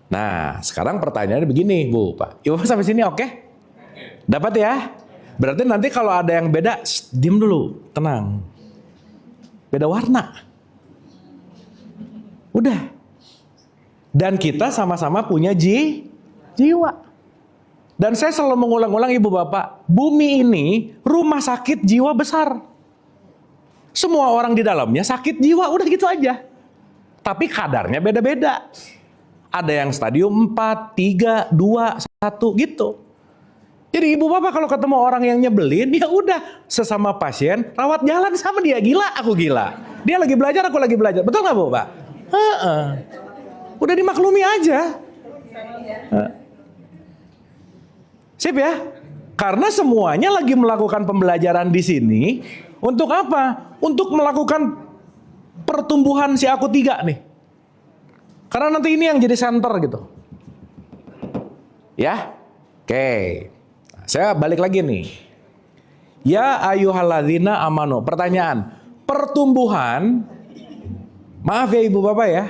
Nah, sekarang pertanyaannya begini, Bu, Pak. Ibu sampai sini oke? Dapat ya? Berarti nanti kalau ada yang beda, diam dulu, tenang. Beda warna. Udah. Dan kita sama-sama punya jiwa. Dan saya selalu mengulang-ulang Ibu Bapak, bumi ini rumah sakit jiwa besar. Semua orang di dalamnya sakit jiwa, udah gitu aja. Tapi kadarnya beda-beda. Ada yang stadium 4, 3, 2, 1 gitu. Jadi Ibu Bapak kalau ketemu orang yang nyebelin, ya udah sesama pasien, rawat jalan sama dia. Gila, aku gila. Dia lagi belajar, aku lagi belajar. Betul nggak Bu Bapak? Udah dimaklumi aja. Sip ya? Karena semuanya lagi melakukan pembelajaran di sini. Untuk apa? Untuk melakukan pertumbuhan si aku 3 nih. Karena nanti ini yang jadi center gitu. Ya? Oke. Saya balik lagi nih. Ya ayyuhalladzina amanu. Pertanyaan. Pertumbuhan, maaf ya Ibu Bapak ya,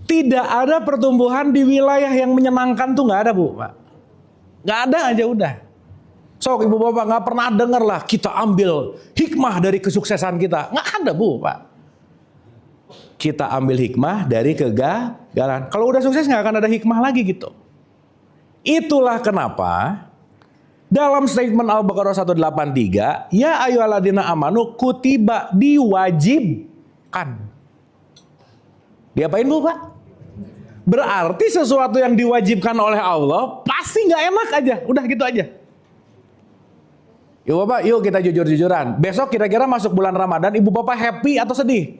tidak ada pertumbuhan di wilayah yang menyenangkan tuh nggak ada Bu Pak. Nggak ada aja udah. Sok Ibu Bapak nggak pernah dengar lah kita ambil hikmah dari kesuksesan kita. Nggak ada Bu Pak. Kita ambil hikmah dari kegagalan. Kalau udah sukses nggak akan ada hikmah lagi gitu. Itulah kenapa dalam statement Al-Baqarah 183, ya ayyuhalladzina amanu kutiba, diwajibkan. Diapain Bu Pak? Berarti sesuatu yang diwajibkan oleh Allah pasti nggak enak aja. Udah gitu aja. Yuk Bapak, yuk kita jujur-jujuran. Besok kira-kira masuk bulan Ramadan, Ibu Bapak happy atau sedih?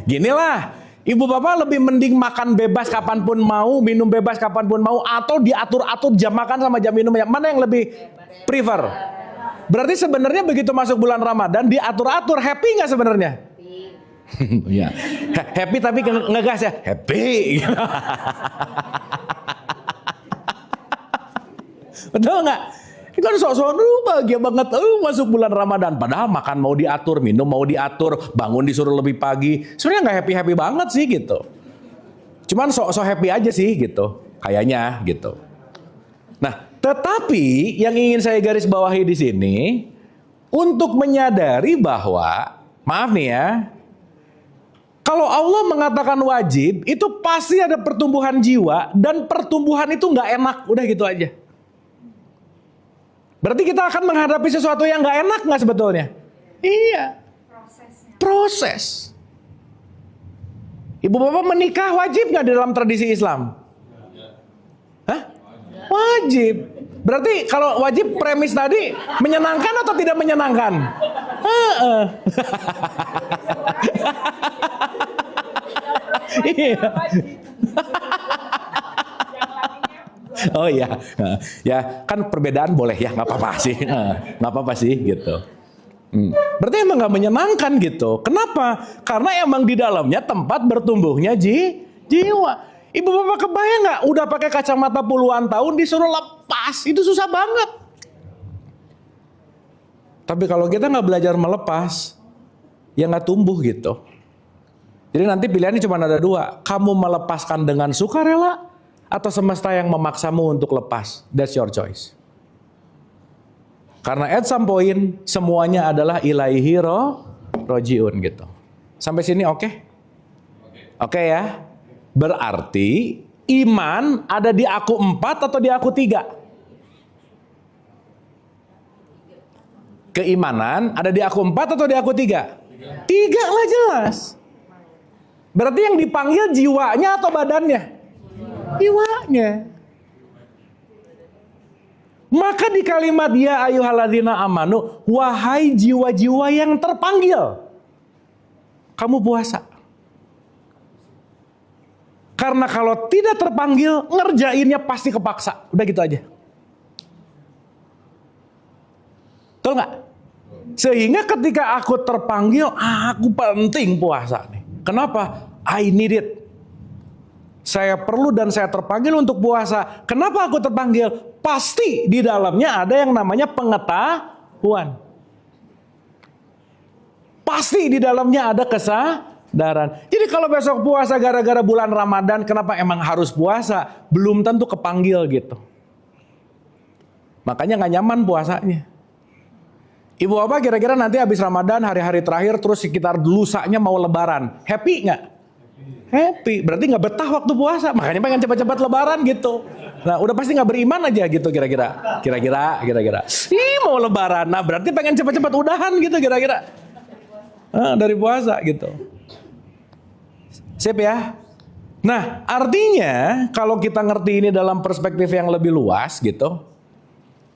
Ginilah, Ibu Bapak lebih mending makan bebas kapanpun mau, minum bebas kapanpun mau, atau diatur-atur jam makan sama jam minum. Mana yang lebih prefer? Berarti sebenarnya begitu masuk bulan Ramadan diatur-atur, happy nggak sebenarnya? Ya. Happy tapi ngegas ya, happy. Betul nggak? Ini kan sok-sok bahagia banget, masuk bulan Ramadan. Padahal makan mau diatur, minum mau diatur, bangun disuruh lebih pagi. Sebenarnya nggak happy-happy banget sih gitu. Cuman so happy aja sih gitu, kayaknya gitu. Nah, tetapi yang ingin saya garis bawahi di sini untuk menyadari bahwa, maaf nih ya, kalau Allah mengatakan wajib, itu pasti ada pertumbuhan jiwa dan pertumbuhan itu nggak enak, udah gitu aja. Berarti kita akan menghadapi sesuatu yang nggak enak nggak sebetulnya? Iya. Proses. Ibu bapak menikah wajib nggak di dalam tradisi Islam? Hah? Wajib. Berarti kalau wajib premis tadi menyenangkan atau tidak menyenangkan? Iya. Oh iya, ya kan perbedaan boleh ya, nggak apa-apa sih, nggak apa-apa sih gitu. Berarti emang nggak menyenangkan gitu. Kenapa? Karena emang di dalamnya tempat bertumbuhnya jiwa. Ibu bapak kebayang nggak? Udah pakai kacamata puluhan tahun disuruh lepas, itu susah banget. Tapi kalau kita nggak belajar melepas, ya nggak tumbuh gitu. Jadi nanti pilihannya cuma ada dua. Kamu melepaskan dengan sukarela atau semesta yang memaksamu untuk lepas. That's your choice. Karena at some point semuanya adalah ilaihi rojiun gitu. Sampai sini oke? Oke ya. Berarti iman ada di aku 4 atau di aku 3? Keimanan ada di aku 4 atau di aku 3? 3 lah jelas. Berarti yang dipanggil jiwanya atau badannya? Jiwanya. Maka di kalimat ya ayyuhalladzina amanu, wahai jiwa-jiwa yang terpanggil, kamu puasa. Karena kalau tidak terpanggil, ngerjainnya pasti kepaksa. Udah gitu aja. Betul nggak? Sehingga ketika aku terpanggil, aku penting puasa nih. Kenapa? I need it. Saya perlu dan saya terpanggil untuk puasa. Kenapa aku terpanggil? Pasti di dalamnya ada yang namanya pengetahuan. Pasti di dalamnya ada kesadaran. Jadi kalau besok puasa gara-gara bulan Ramadan, kenapa emang harus puasa? Belum tentu kepanggil gitu. Makanya nggak nyaman puasanya. Ibu bapak kira-kira nanti habis Ramadan, hari-hari terakhir, terus sekitar lusanya mau lebaran. Happy nggak? Happy. Berarti nggak betah waktu puasa. Makanya pengen cepat-cepat lebaran gitu. Nah udah pasti nggak beriman aja gitu kira-kira. Kira-kira. Ih mau lebaran. Nah berarti pengen cepat-cepat udahan gitu kira-kira. Dari puasa gitu. Sip ya. Nah artinya kalau kita ngerti ini dalam perspektif yang lebih luas gitu.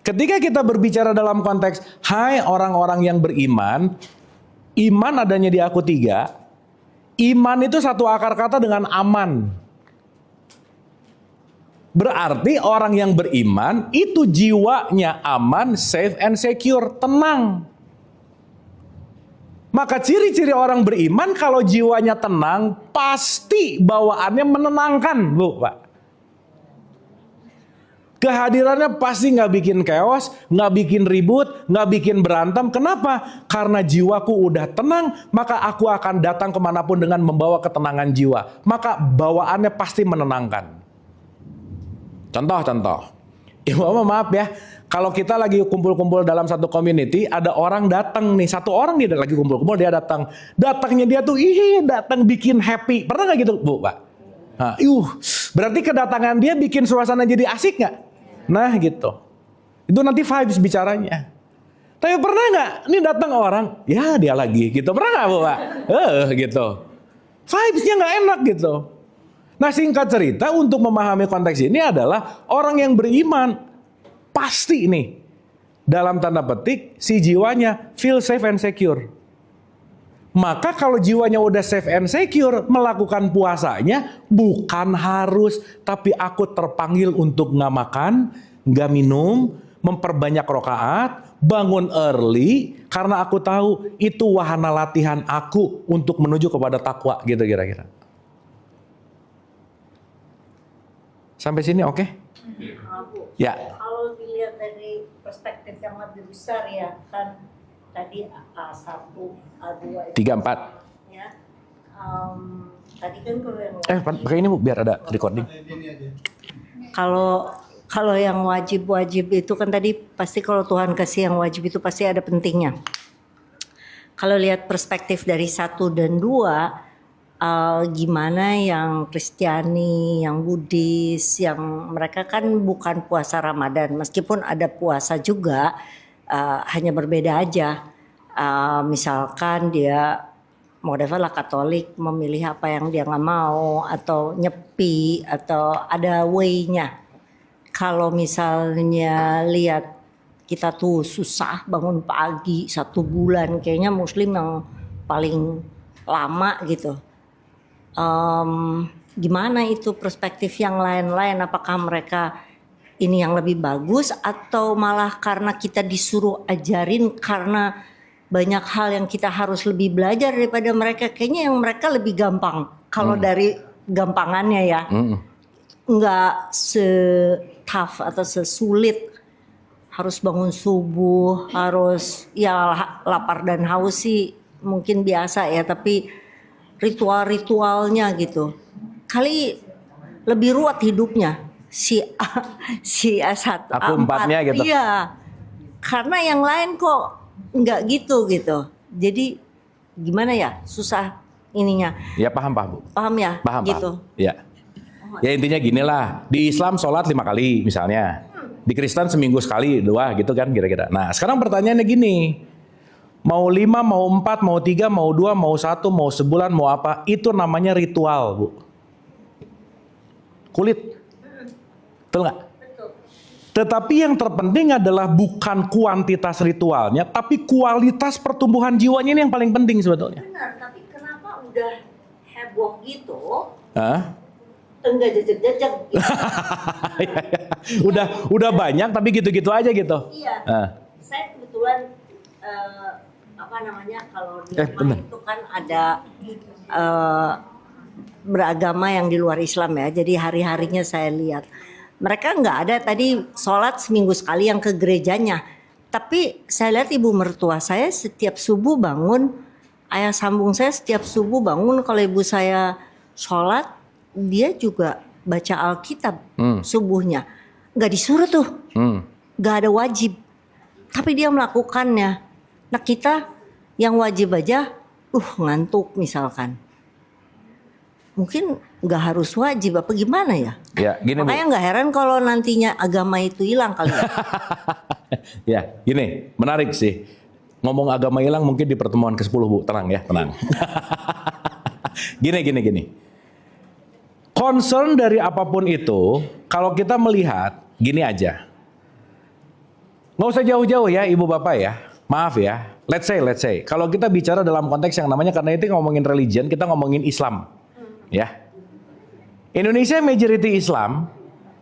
Ketika kita berbicara dalam konteks, hai orang-orang yang beriman, iman adanya di aku 3. Iman itu satu akar kata dengan aman. Berarti orang yang beriman itu jiwanya aman, safe and secure, tenang. Maka ciri-ciri orang beriman kalau jiwanya tenang, pasti bawaannya menenangkan, Bu, Pak. Kehadirannya pasti nggak bikin chaos, nggak bikin ribut, nggak bikin berantem. Kenapa? Karena jiwaku udah tenang, maka aku akan datang kemanapun dengan membawa ketenangan jiwa. Maka bawaannya pasti menenangkan. Contoh. Ibu maaf ya, kalau kita lagi kumpul-kumpul dalam satu community, ada orang datang nih, satu orang nih lagi kumpul-kumpul, dia datang. Datangnya dia tuh, datang bikin happy. Pernah nggak gitu, Bu, Pak? Nah, berarti kedatangan dia bikin suasana jadi asik nggak? Nah gitu. Itu nanti vibes bicaranya. Tapi pernah nggak? Ini datang orang, ya dia lagi gitu. Pernah nggak, Bu, Pak? Gitu. Vibesnya nggak enak gitu. Nah singkat cerita untuk memahami konteks ini adalah orang yang beriman pasti nih dalam tanda petik si jiwanya feel safe and secure. Maka kalau jiwanya udah safe and secure, melakukan puasanya bukan harus, tapi aku terpanggil untuk nggak makan, nggak minum, memperbanyak rokaat, bangun early, karena aku tahu itu wahana latihan aku untuk menuju kepada takwa, gitu kira-kira. Sampai sini oke? Ya. Kalau dilihat dari perspektif yang lebih besar ya, kan tadi A1, A2, 3, 4. ya. Tadi kan kalau yang Pakai ini Bu biar ada recording. kalau kalau yang wajib itu kan tadi pasti kalau Tuhan kasih yang wajib itu pasti ada pentingnya. Kalau lihat perspektif dari 1 dan 2, gimana yang Kristiani, yang Buddhis, yang mereka kan bukan puasa Ramadan, meskipun ada puasa juga, hanya berbeda aja. Misalkan dia whatever lah Katolik memilih apa yang dia nggak mau atau nyepi atau ada way-nya. Kalau misalnya lihat kita tuh susah bangun pagi 1 bulan, kayaknya Muslim yang paling lama gitu. Gimana itu perspektif yang lain-lain? Apakah mereka ini yang lebih bagus atau malah karena kita disuruh ajarin karena banyak hal yang kita harus lebih belajar daripada mereka? Kayaknya yang mereka lebih gampang kalau dari gampangannya ya. Nggak se-tough atau sesulit harus bangun subuh, harus ya lapar dan haus sih mungkin biasa ya, tapi ritual-ritualnya gitu. Kali lebih ruwet hidupnya si A1 Aku empatnya gitu. Iya. Karena yang lain kok nggak gitu. Jadi gimana ya? Susah ininya. Ya paham Bu. Paham ya? Paham. Gitu. Ya. Ya intinya gini lah, di Islam sholat 5 kali misalnya, di Kristen seminggu sekali 2 gitu kan kira-kira. Nah sekarang pertanyaannya gini, mau 5, mau 4, mau 3, mau 2, mau 1, mau sebulan, mau apa, itu namanya ritual Bu. Kulit, betul nggak? Tetapi yang terpenting adalah bukan kuantitas ritualnya, tapi kualitas pertumbuhan jiwanya ini yang paling penting sebetulnya. Benar, tapi kenapa udah heboh gitu? Hah? Enggak jejak-jejak gitu. udah banyak tapi gitu-gitu aja gitu. Iya. Saya kebetulan kalau di rumah itu kan ada beragama yang di luar Islam ya. Jadi hari-harinya saya lihat mereka nggak ada tadi sholat seminggu sekali yang ke gerejanya. Tapi saya lihat ibu mertua saya setiap subuh bangun, ayah sambung saya setiap subuh bangun, kalau ibu saya sholat dia juga baca Alkitab subuhnya. Nggak disuruh tuh, nggak ada wajib. Tapi dia melakukannya. Nah kita yang wajib aja, ngantuk misalkan. Mungkin nggak harus wajib apa gimana ya? Ya gini makanya nggak heran kalau nantinya agama itu hilang kali ya. Ya gini, menarik sih. Ngomong agama hilang mungkin di pertemuan ke-10 Bu, tenang ya, tenang. Gini. Concern dari apapun itu, kalau kita melihat, gini aja. Nggak usah jauh-jauh ya Ibu Bapak ya. Maaf ya, let's say. Kalau kita bicara dalam konteks yang namanya, karena itu ngomongin religion, kita ngomongin Islam. Ya. Indonesia majority Islam,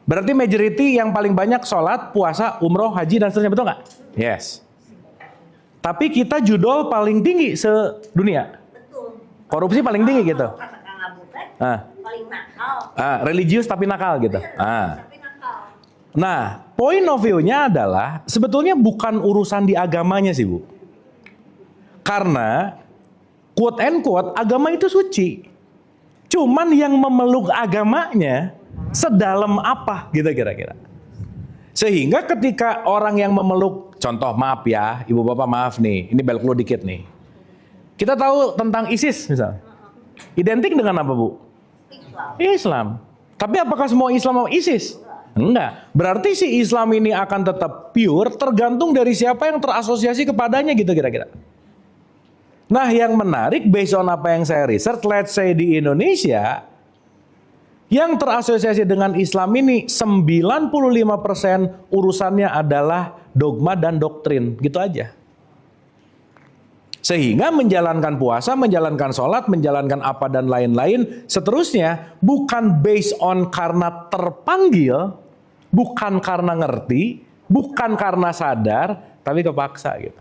berarti majority yang paling banyak sholat, puasa, umroh, haji, dan seterusnya, betul nggak? Yes. Tapi kita judul paling tinggi sedunia. Betul. Korupsi paling tinggi gitu. Paling nakal. Religius tapi nakal gitu. Nah, point of view-nya adalah sebetulnya bukan urusan di agamanya sih Bu. Karena quote and quote agama itu suci. Cuman yang memeluk agamanya sedalam apa gitu kira-kira. Sehingga ketika orang yang memeluk, contoh maaf ya, Ibu Bapak maaf nih, ini belok lu dikit nih. Kita tahu tentang ISIS misalnya. Identik dengan apa Bu? Islam. Tapi apakah semua Islam ISIS? Enggak. Berarti si Islam ini akan tetap pure tergantung dari siapa yang terasosiasi kepadanya gitu kira-kira. Nah yang menarik based on apa yang saya research, let's say di Indonesia, yang terasosiasi dengan Islam ini 95% urusannya adalah dogma dan doktrin, gitu aja. Sehingga menjalankan puasa, menjalankan sholat, menjalankan apa dan lain-lain seterusnya bukan based on karena terpanggil, bukan karena ngerti, bukan karena sadar, tapi kepaksa gitu.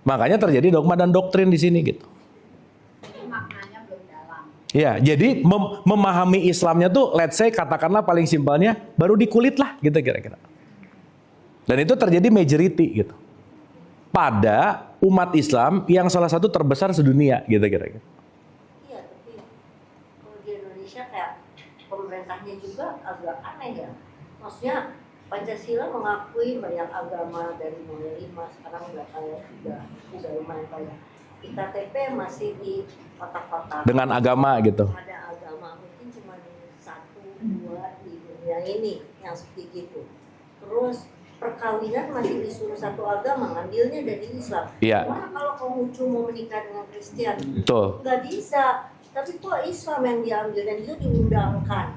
Makanya terjadi dogma dan doktrin di sini gitu. Maknanya belum dalam. Ya, jadi memahami Islamnya tuh let's say katakanlah paling simpelnya baru di kulit lah gitu kira-kira. Dan itu terjadi majority gitu. Pada umat Islam yang salah satu terbesar sedunia gitu kira-kira. Iya, agak aneh ya. Maksudnya Pancasila mengakui banyak agama dari mulai 5 sekarang udah kayak udah lumayan banyak. IKTP masih di kotak-kotak. Dengan agama gitu. Ada agama mungkin cuma 1-2 di dunia ini yang seperti itu. Terus perkawinan masih disuruh satu agama, ngambilnya dari Islam. Iya. Mana kalau Konghucu mau menikah dengan Kristen? Betul. Nggak bisa. Tapi kok Islam yang diambil dan itu diundangkan.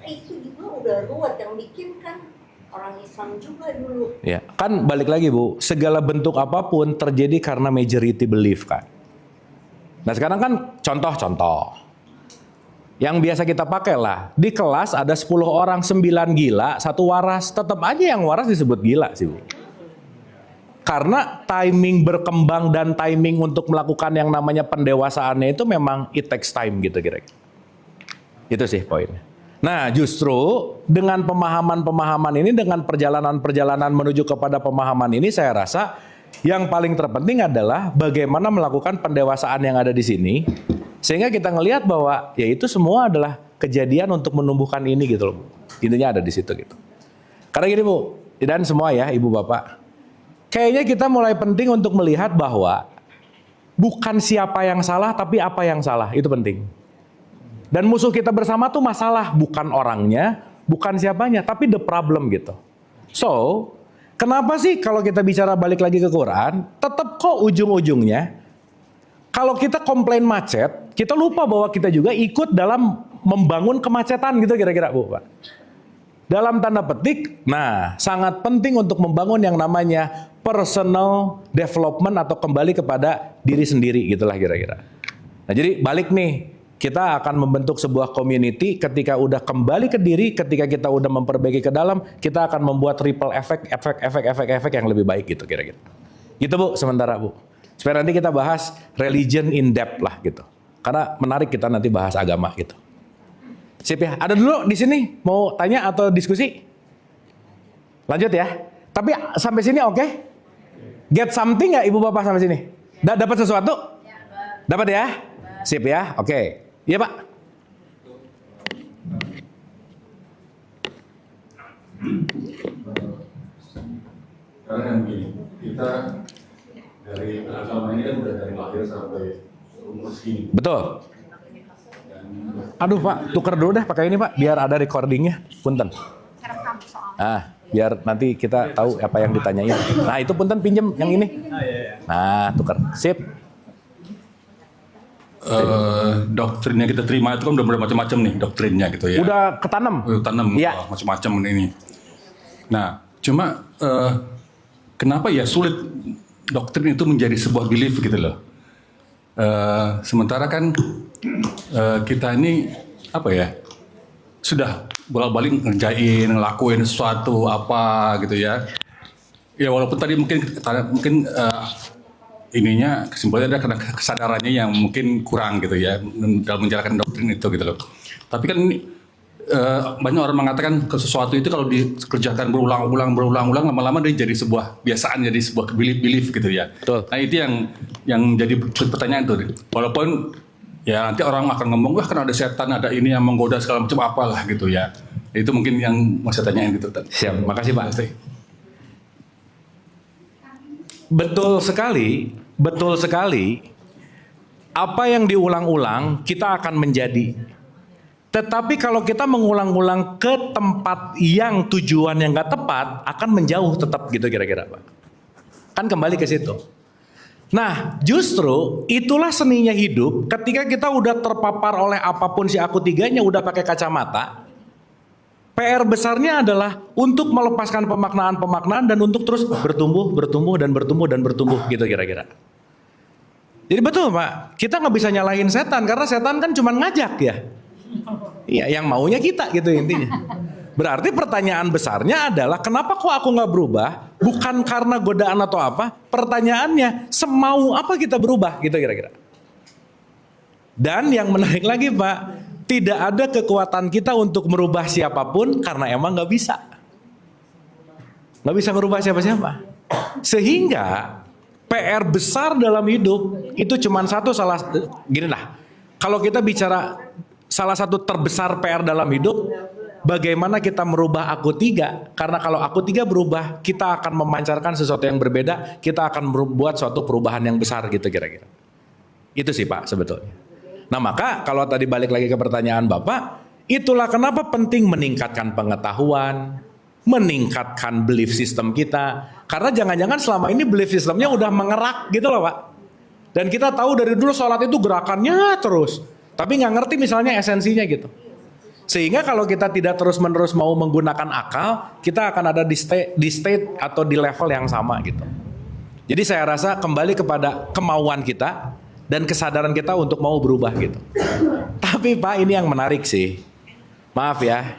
Itu juga udah ruwet, yang bikin kan orang Islam juga dulu. Ya, kan balik lagi Bu, segala bentuk apapun terjadi karena majority belief kan. Nah sekarang kan contoh-contoh. Yang biasa kita pakai lah, di kelas ada 10 orang, 9 gila, 1 waras. Tetap aja yang waras disebut gila sih Bu. Karena timing berkembang dan timing untuk melakukan yang namanya pendewasaannya itu memang it takes time gitu kira-kira. Itu sih poinnya. Nah justru dengan pemahaman-pemahaman ini, dengan perjalanan-perjalanan menuju kepada pemahaman ini, saya rasa yang paling terpenting adalah bagaimana melakukan pendewasaan yang ada di sini. Sehingga kita ngelihat bahwa ya itu semua adalah kejadian untuk menumbuhkan ini gitu loh Bu. Intinya ada di situ gitu. Karena gini Bu, dan semua ya Ibu Bapak. Kayaknya kita mulai penting untuk melihat bahwa bukan siapa yang salah tapi apa yang salah, itu penting. Dan musuh kita bersama tuh masalah, bukan orangnya, bukan siapanya, tapi the problem gitu. So, kenapa sih kalau kita bicara balik lagi ke Quran, tetap kok ujung-ujungnya kalau kita komplain macet, kita lupa bahwa kita juga ikut dalam membangun kemacetan gitu kira-kira Bu Pak. Dalam tanda petik, nah sangat penting untuk membangun yang namanya personal development atau kembali kepada diri sendiri gitulah kira-kira. Nah jadi balik nih, kita akan membentuk sebuah community ketika udah kembali ke diri, ketika kita udah memperbaiki ke dalam, kita akan membuat ripple efek yang lebih baik gitu kira-kira. Gitu Bu sementara Bu. Supaya nanti kita bahas religion in depth lah gitu. Karena menarik kita nanti bahas agama gitu. Sip ya. Ada dulu di sini mau tanya atau diskusi? Lanjut ya. Tapi sampai sini oke? Get something nggak Ibu Bapak sampai sini? Dapat sesuatu? Dapat ya? Sip ya. Oke. Iya Pak. Karena kan begini, kita dari agama ini kan udah dari lahir sampai umur segini. Betul. Aduh Pak, tuker dulu deh pakai ini Pak, biar ada recordingnya. Punten. Biar nanti kita tahu apa yang ditanyain. Nah itu punten pinjem yang ini. Nah tuker, sip. Doktrinnya kita terima itu kan udah macam-macam nih doktrinnya gitu ya. Udah ketanam. Tanam Iya. macam-macam ini. Nah, cuma kenapa ya sulit doktrin itu menjadi sebuah belief gitu loh. Sementara kan kita ini apa ya sudah bolak-balik ngerjain, ngelakuin sesuatu apa gitu ya. Ya walaupun tadi mungkin ininya kesimpulannya ada karena kesadarannya yang mungkin kurang gitu ya dalam menjalankan doktrin itu gitu loh. Tapi kan banyak orang mengatakan sesuatu itu kalau dikerjakan berulang-ulang lama-lama dia jadi sebuah kebiasaan, jadi sebuah belief gitu ya. Betul. Nah itu yang jadi pertanyaan tuh. Walaupun ya nanti orang akan ngomong wah kan ada setan, ada ini yang menggoda segala macam apalah gitu ya. Itu mungkin yang mau saya tanyain gitu. Siap, makasih Pak. Betul sekali, betul sekali. Apa yang diulang-ulang kita akan menjadi. Tetapi kalau kita mengulang-ulang ke tempat yang tujuan yang nggak tepat, akan menjauh tetap gitu kira-kira Pak. Kan kembali ke situ. Nah justru itulah seninya hidup ketika kita udah terpapar oleh apapun si aku tiganya, udah pakai kacamata. PR besarnya adalah untuk melepaskan pemaknaan-pemaknaan dan untuk terus bertumbuh gitu kira-kira. Jadi betul Pak, kita nggak bisa nyalahin setan karena setan kan cuma ngajak ya. Iya, yang maunya kita gitu intinya. Berarti pertanyaan besarnya adalah kenapa kok aku nggak berubah? Bukan karena godaan atau apa? Pertanyaannya, semau apa kita berubah gitu kira-kira. Dan yang menarik lagi Pak, tidak ada kekuatan kita untuk merubah siapapun karena emang nggak bisa. Nggak bisa merubah siapa-siapa. Sehingga PR besar dalam hidup itu cuma satu gini lah. Kalau kita bicara salah satu terbesar PR dalam hidup, bagaimana kita merubah aku tiga. Karena kalau aku tiga berubah, kita akan memancarkan sesuatu yang berbeda, kita akan membuat suatu perubahan yang besar gitu kira-kira. Itu sih Pak sebetulnya. Nah maka kalau tadi balik lagi ke pertanyaan Bapak, itulah kenapa penting meningkatkan pengetahuan, meningkatkan belief system kita. Karena jangan-jangan selama ini belief systemnya udah mengerak gitu loh Pak. Dan kita tahu dari dulu sholat itu gerakannya terus. Tapi nggak ngerti misalnya esensinya gitu. Sehingga kalau kita tidak terus-menerus mau menggunakan akal, kita akan ada di state atau di level yang sama gitu. Jadi saya rasa kembali kepada kemauan kita dan kesadaran kita untuk mau berubah gitu. Tapi Pak ini yang menarik sih. Maaf ya.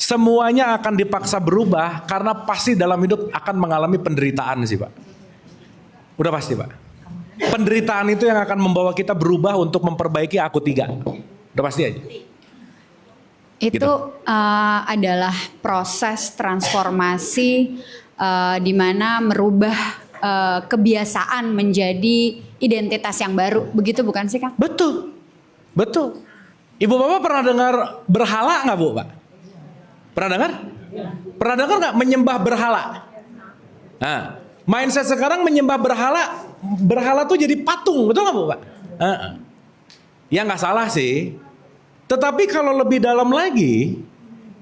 Semuanya akan dipaksa berubah karena pasti dalam hidup akan mengalami penderitaan sih Pak. Udah pasti Pak. Penderitaan itu yang akan membawa kita berubah untuk memperbaiki aku tiga. Udah pasti aja. Itu Gitu. Adalah proses transformasi di mana merubah kebiasaan menjadi identitas yang baru. Begitu bukan sih Kang? Betul. Betul. Ibu Bapak pernah dengar berhala nggak Bu Pak? Pernah dengar? Pernah dengar nggak menyembah berhala? Nah, mindset sekarang menyembah berhala tuh jadi patung, betul nggak Bu Pak? Ya nggak salah sih. Tetapi kalau lebih dalam lagi,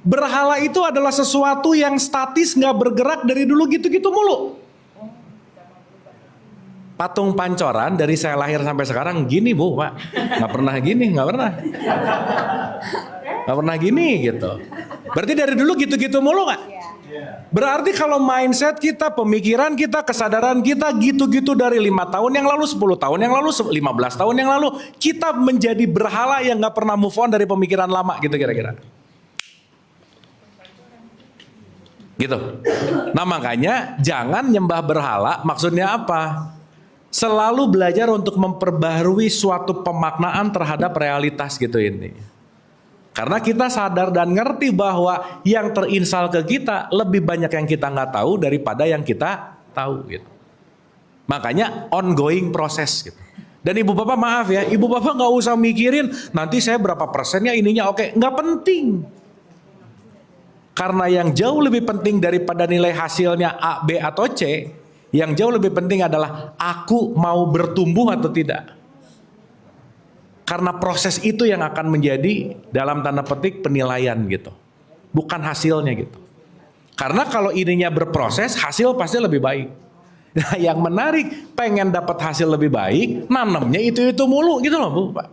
berhala itu adalah sesuatu yang statis, nggak bergerak dari dulu gitu-gitu mulu. Patung pancoran dari saya lahir sampai sekarang gini Bu Pak, nggak pernah gini, nggak pernah gini gitu. Berarti dari dulu gitu-gitu mulu nggak? Berarti kalau mindset kita, pemikiran kita, kesadaran kita gitu-gitu dari 5 tahun yang lalu, 10 tahun yang lalu, 15 tahun yang lalu, kita menjadi berhala yang nggak pernah move on dari pemikiran lama gitu kira-kira. Gitu. Nah makanya jangan nyembah berhala, maksudnya apa? Selalu belajar untuk memperbaharui suatu pemaknaan terhadap realitas gitu ini. Karena kita sadar dan ngerti bahwa yang terinstal ke kita lebih banyak yang kita nggak tahu daripada yang kita tahu gitu. Makanya ongoing proses gitu. Dan ibu bapak maaf ya, ibu bapak nggak usah mikirin nanti saya berapa persennya ininya oke, nggak penting. Karena yang jauh lebih penting daripada nilai hasilnya A, B atau C, yang jauh lebih penting adalah aku mau bertumbuh atau tidak. Karena proses itu yang akan menjadi dalam tanda petik penilaian gitu. Bukan hasilnya gitu. Karena kalau ininya berproses, hasil pasti lebih baik. Nah yang menarik, pengen dapat hasil lebih baik, nanamnya itu mulu gitu loh Bu Pak.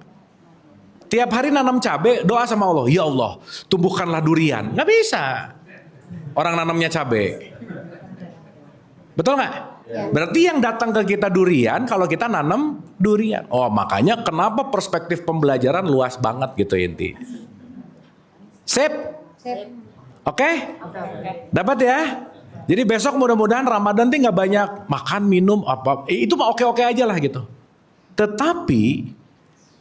Tiap hari nanam cabai, doa sama Allah, ya Allah tumbuhkanlah durian. Nggak bisa. Orang nanamnya cabai. Betul nggak? Berarti yang datang ke kita durian kalau kita nanam durian. Oh makanya kenapa perspektif pembelajaran luas banget gitu inti. Sip? Oke? Dapat ya? Jadi besok mudah-mudahan Ramadan tuh nggak banyak makan, minum, apa. Itu mah oke-oke aja lah gitu. Tetapi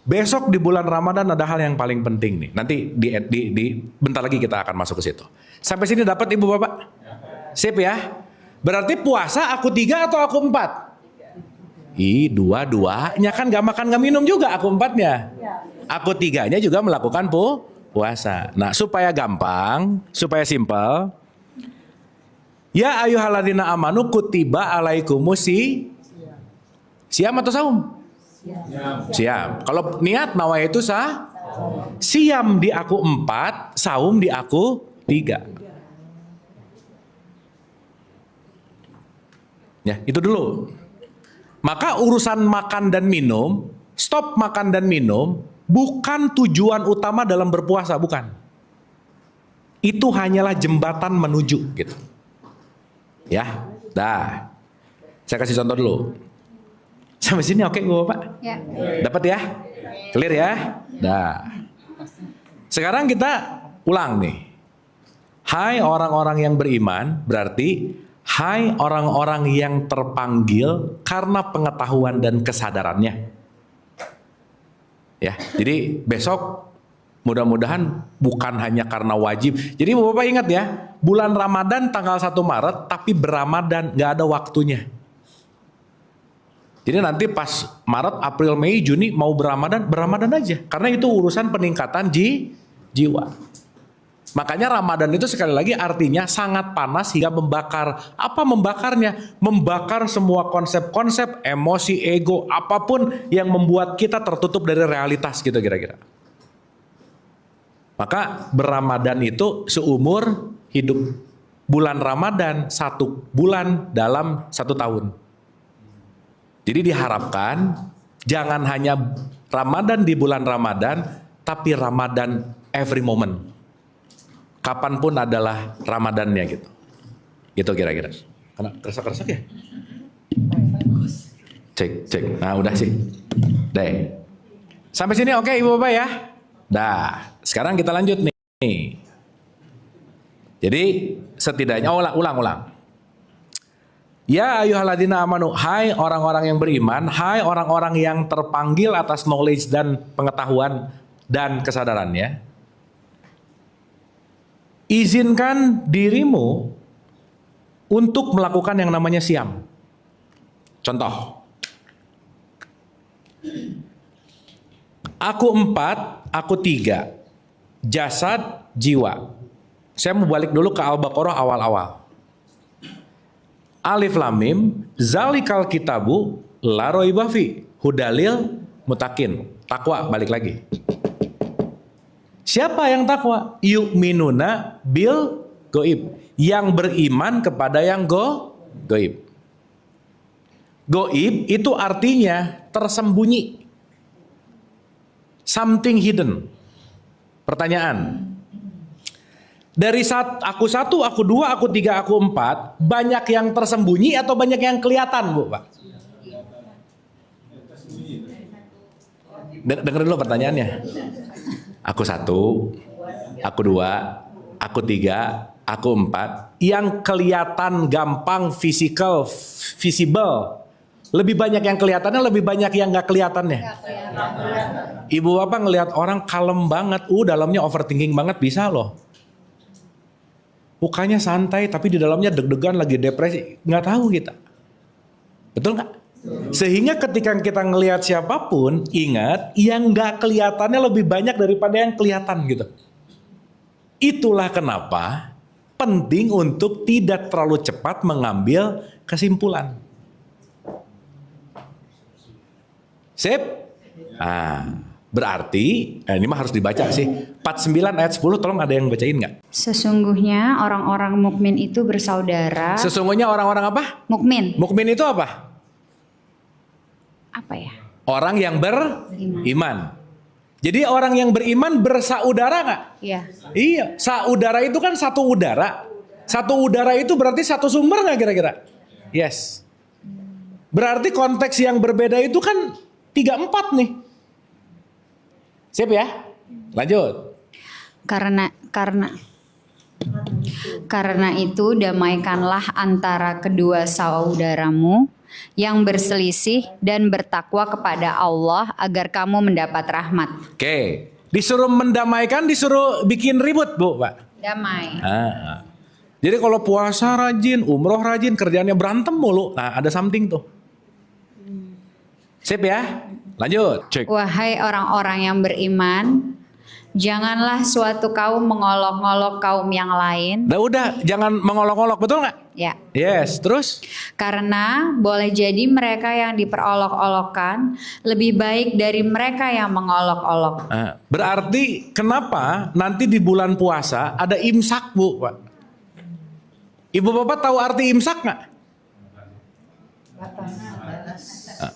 besok di bulan Ramadan ada hal yang paling penting nih. Nanti di bentar lagi kita akan masuk ke situ. Sampai sini dapat Ibu Bapak? Sip ya? Berarti puasa aku 3 atau aku 4? Dua-duanya kan gak makan gak minum juga aku 4-nya. Aku 3-nya juga melakukan puasa. Nah supaya gampang, supaya simpel. Ya ayyuhalladzina amanu kutiba alaikumus siam atau saum? Siam. Kalau niat nawa itu siam di aku 4, saum di aku 3. Ya, itu dulu. Maka urusan makan dan minum, stop makan dan minum, bukan tujuan utama dalam berpuasa, bukan. Itu hanyalah jembatan menuju, gitu. Ya, dah. Saya kasih contoh dulu. Sampai sini oke Bu Bapak? Ya. Dapat ya? Clear ya? Dah. Sekarang kita ulang nih. Hai orang-orang yang beriman, berarti hai orang-orang yang terpanggil karena pengetahuan dan kesadarannya. Ya, jadi besok mudah-mudahan bukan hanya karena wajib. Jadi Bapak ingat ya, bulan Ramadan tanggal 1 Maret tapi beramadan, nggak ada waktunya. Jadi nanti pas Maret, April, Mei, Juni mau beramadan aja. Karena itu urusan peningkatan jiwa. Makanya Ramadan itu sekali lagi artinya sangat panas hingga membakar. Apa membakarnya? Membakar semua konsep-konsep, emosi, ego, apapun yang membuat kita tertutup dari realitas gitu kira-kira. Maka berRamadan itu seumur hidup. Bulan Ramadan 1 bulan dalam 1 tahun. Jadi diharapkan jangan hanya Ramadan di bulan Ramadan, tapi Ramadan every moment. Kapanpun adalah Ramadannya gitu. Gitu kira-kira. Karena keresak-keresak ya? Cek. Nah udah sih. Deh. Sampai sini oke Ibu Bapak ya? Dah. Sekarang kita lanjut nih. Jadi setidaknya ulang. Ya ayyuhalladzina amanu, hai orang-orang yang beriman, hai orang-orang yang terpanggil atas knowledge dan pengetahuan dan kesadarannya. Izinkan dirimu untuk melakukan yang namanya siam. Contoh. Aku 4, aku 3. Jasad, jiwa. Saya mau balik dulu ke Al-Baqarah awal-awal. Alif Lam Mim, zalikal kitabu la raiba fi, hudalil mutakin. Takwa, balik lagi. Siapa yang takwa? Yu'minuna bil goib. Yang beriman kepada yang goib. Goib itu artinya tersembunyi. Something hidden. Pertanyaan. Dari aku 1, aku 2, aku 3, aku 4, banyak yang tersembunyi atau banyak yang kelihatan, Bu, Pak? Dengerin dulu pertanyaannya. Aku 1, aku 2, aku 3, aku 4. Yang kelihatan gampang, visible. Lebih banyak yang kelihatannya, lebih banyak yang gak kelihatannya. Ibu Bapak ngelihat orang kalem banget, dalamnya overthinking banget, bisa loh. Mukanya santai tapi di dalamnya deg-degan lagi depresi, nggak tahu kita, betul nggak? Sehingga ketika kita ngelihat siapapun, ingat yang nggak kelihatannya lebih banyak daripada yang kelihatan gitu. Itulah kenapa penting untuk tidak terlalu cepat mengambil kesimpulan. Sip? Berarti, ini mah harus dibaca sih. 49 ayat 10, tolong ada yang bacain nggak? Sesungguhnya orang-orang mukmin itu bersaudara. Sesungguhnya orang-orang apa? Mukmin. Mukmin itu apa? Apa ya? Orang yang beriman. Jadi orang yang beriman bersaudara nggak? Iya. Iya, saudara itu kan satu udara. Satu udara itu berarti satu sumber nggak kira-kira? Yes. Berarti konteks yang berbeda itu kan 3-4 nih. Siap ya? Lanjut. Karena itu damaikanlah antara kedua saudaramu yang berselisih dan bertakwa kepada Allah agar kamu mendapat rahmat. Oke, disuruh mendamaikan, disuruh bikin ribut, Bu, Pak. Damai. Jadi kalau puasa rajin, umroh rajin, kerjaannya berantem mulu. Nah, ada something tuh. Sip ya? Lanjut. Cek. Wahai orang-orang yang beriman, janganlah suatu kaum mengolok-olok kaum yang lain. Udah, jangan mengolok-olok, betul nggak? Ya. Yes, terus? Karena boleh jadi mereka yang diperolok-olokkan lebih baik dari mereka yang mengolok-olok. Berarti kenapa nanti di bulan puasa ada imsak, Bu, Pak? Ibu Bapak tahu arti imsak nggak?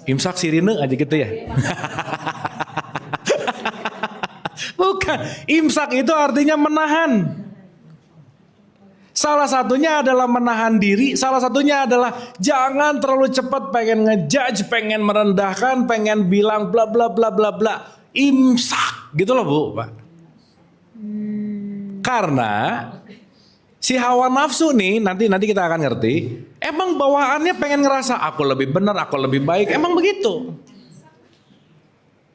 Imsak sirine aja gitu ya. Bukan, imsak itu artinya menahan. Salah satunya adalah menahan diri, salah satunya adalah jangan terlalu cepat pengen ngejudge, pengen merendahkan, pengen bilang bla bla bla bla bla. Imsak gitu loh, Bu, Pak. Karena si hawa nafsu nih, nanti kita akan ngerti, emang bawaannya pengen ngerasa aku lebih benar, aku lebih baik, emang begitu.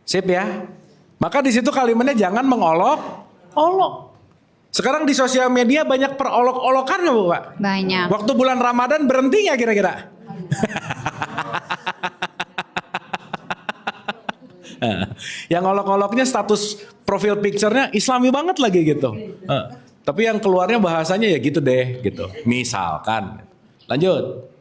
Sip ya. Maka di situ kalimatnya jangan mengolok-olok. Sekarang di sosial media banyak perolok-olokan nggak, Bu, Pak? Banyak. Waktu bulan Ramadan berhenti nggak kira-kira? Yang olok-oloknya status profil picture-nya Islami banget lagi gitu. Tapi yang keluarnya bahasanya ya gitu deh, gitu. Misalkan. Lanjut.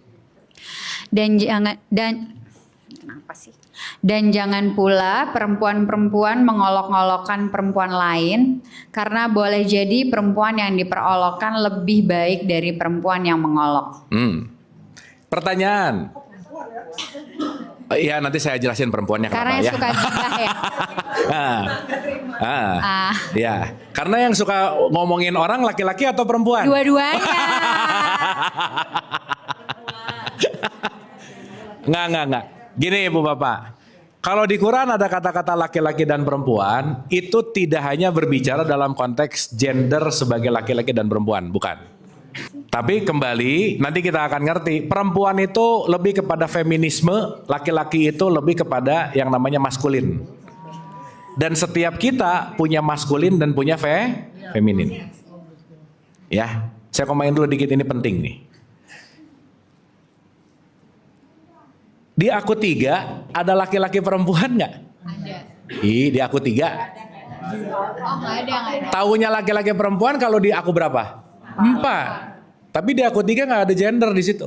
Dan jangan pula perempuan-perempuan mengolok-olokkan perempuan lain, karena boleh jadi perempuan yang diperolokkan lebih baik dari perempuan yang mengolok. Pertanyaan. Iya, nanti saya jelasin perempuannya Karena kenapa yang ya. suka gibah ya. Ya, karena yang suka ngomongin orang laki-laki atau perempuan? Dua-duanya. Enggak. Gini Ibu Bapak. Kalau di Quran ada kata-kata laki-laki dan perempuan, itu tidak hanya berbicara dalam konteks gender sebagai laki-laki dan perempuan, bukan. Tapi kembali, nanti kita akan ngerti, perempuan itu lebih kepada feminisme, laki-laki itu lebih kepada yang namanya maskulin. Dan setiap kita punya maskulin dan punya feminin. Ya, saya komain dulu dikit, ini penting nih. Di aku 3 ada laki-laki perempuan nggak? Ada. Di aku 3. Oh nggak ada. Taunya laki-laki perempuan kalau di aku berapa? 4. Tapi di aku 3 nggak ada gender di situ.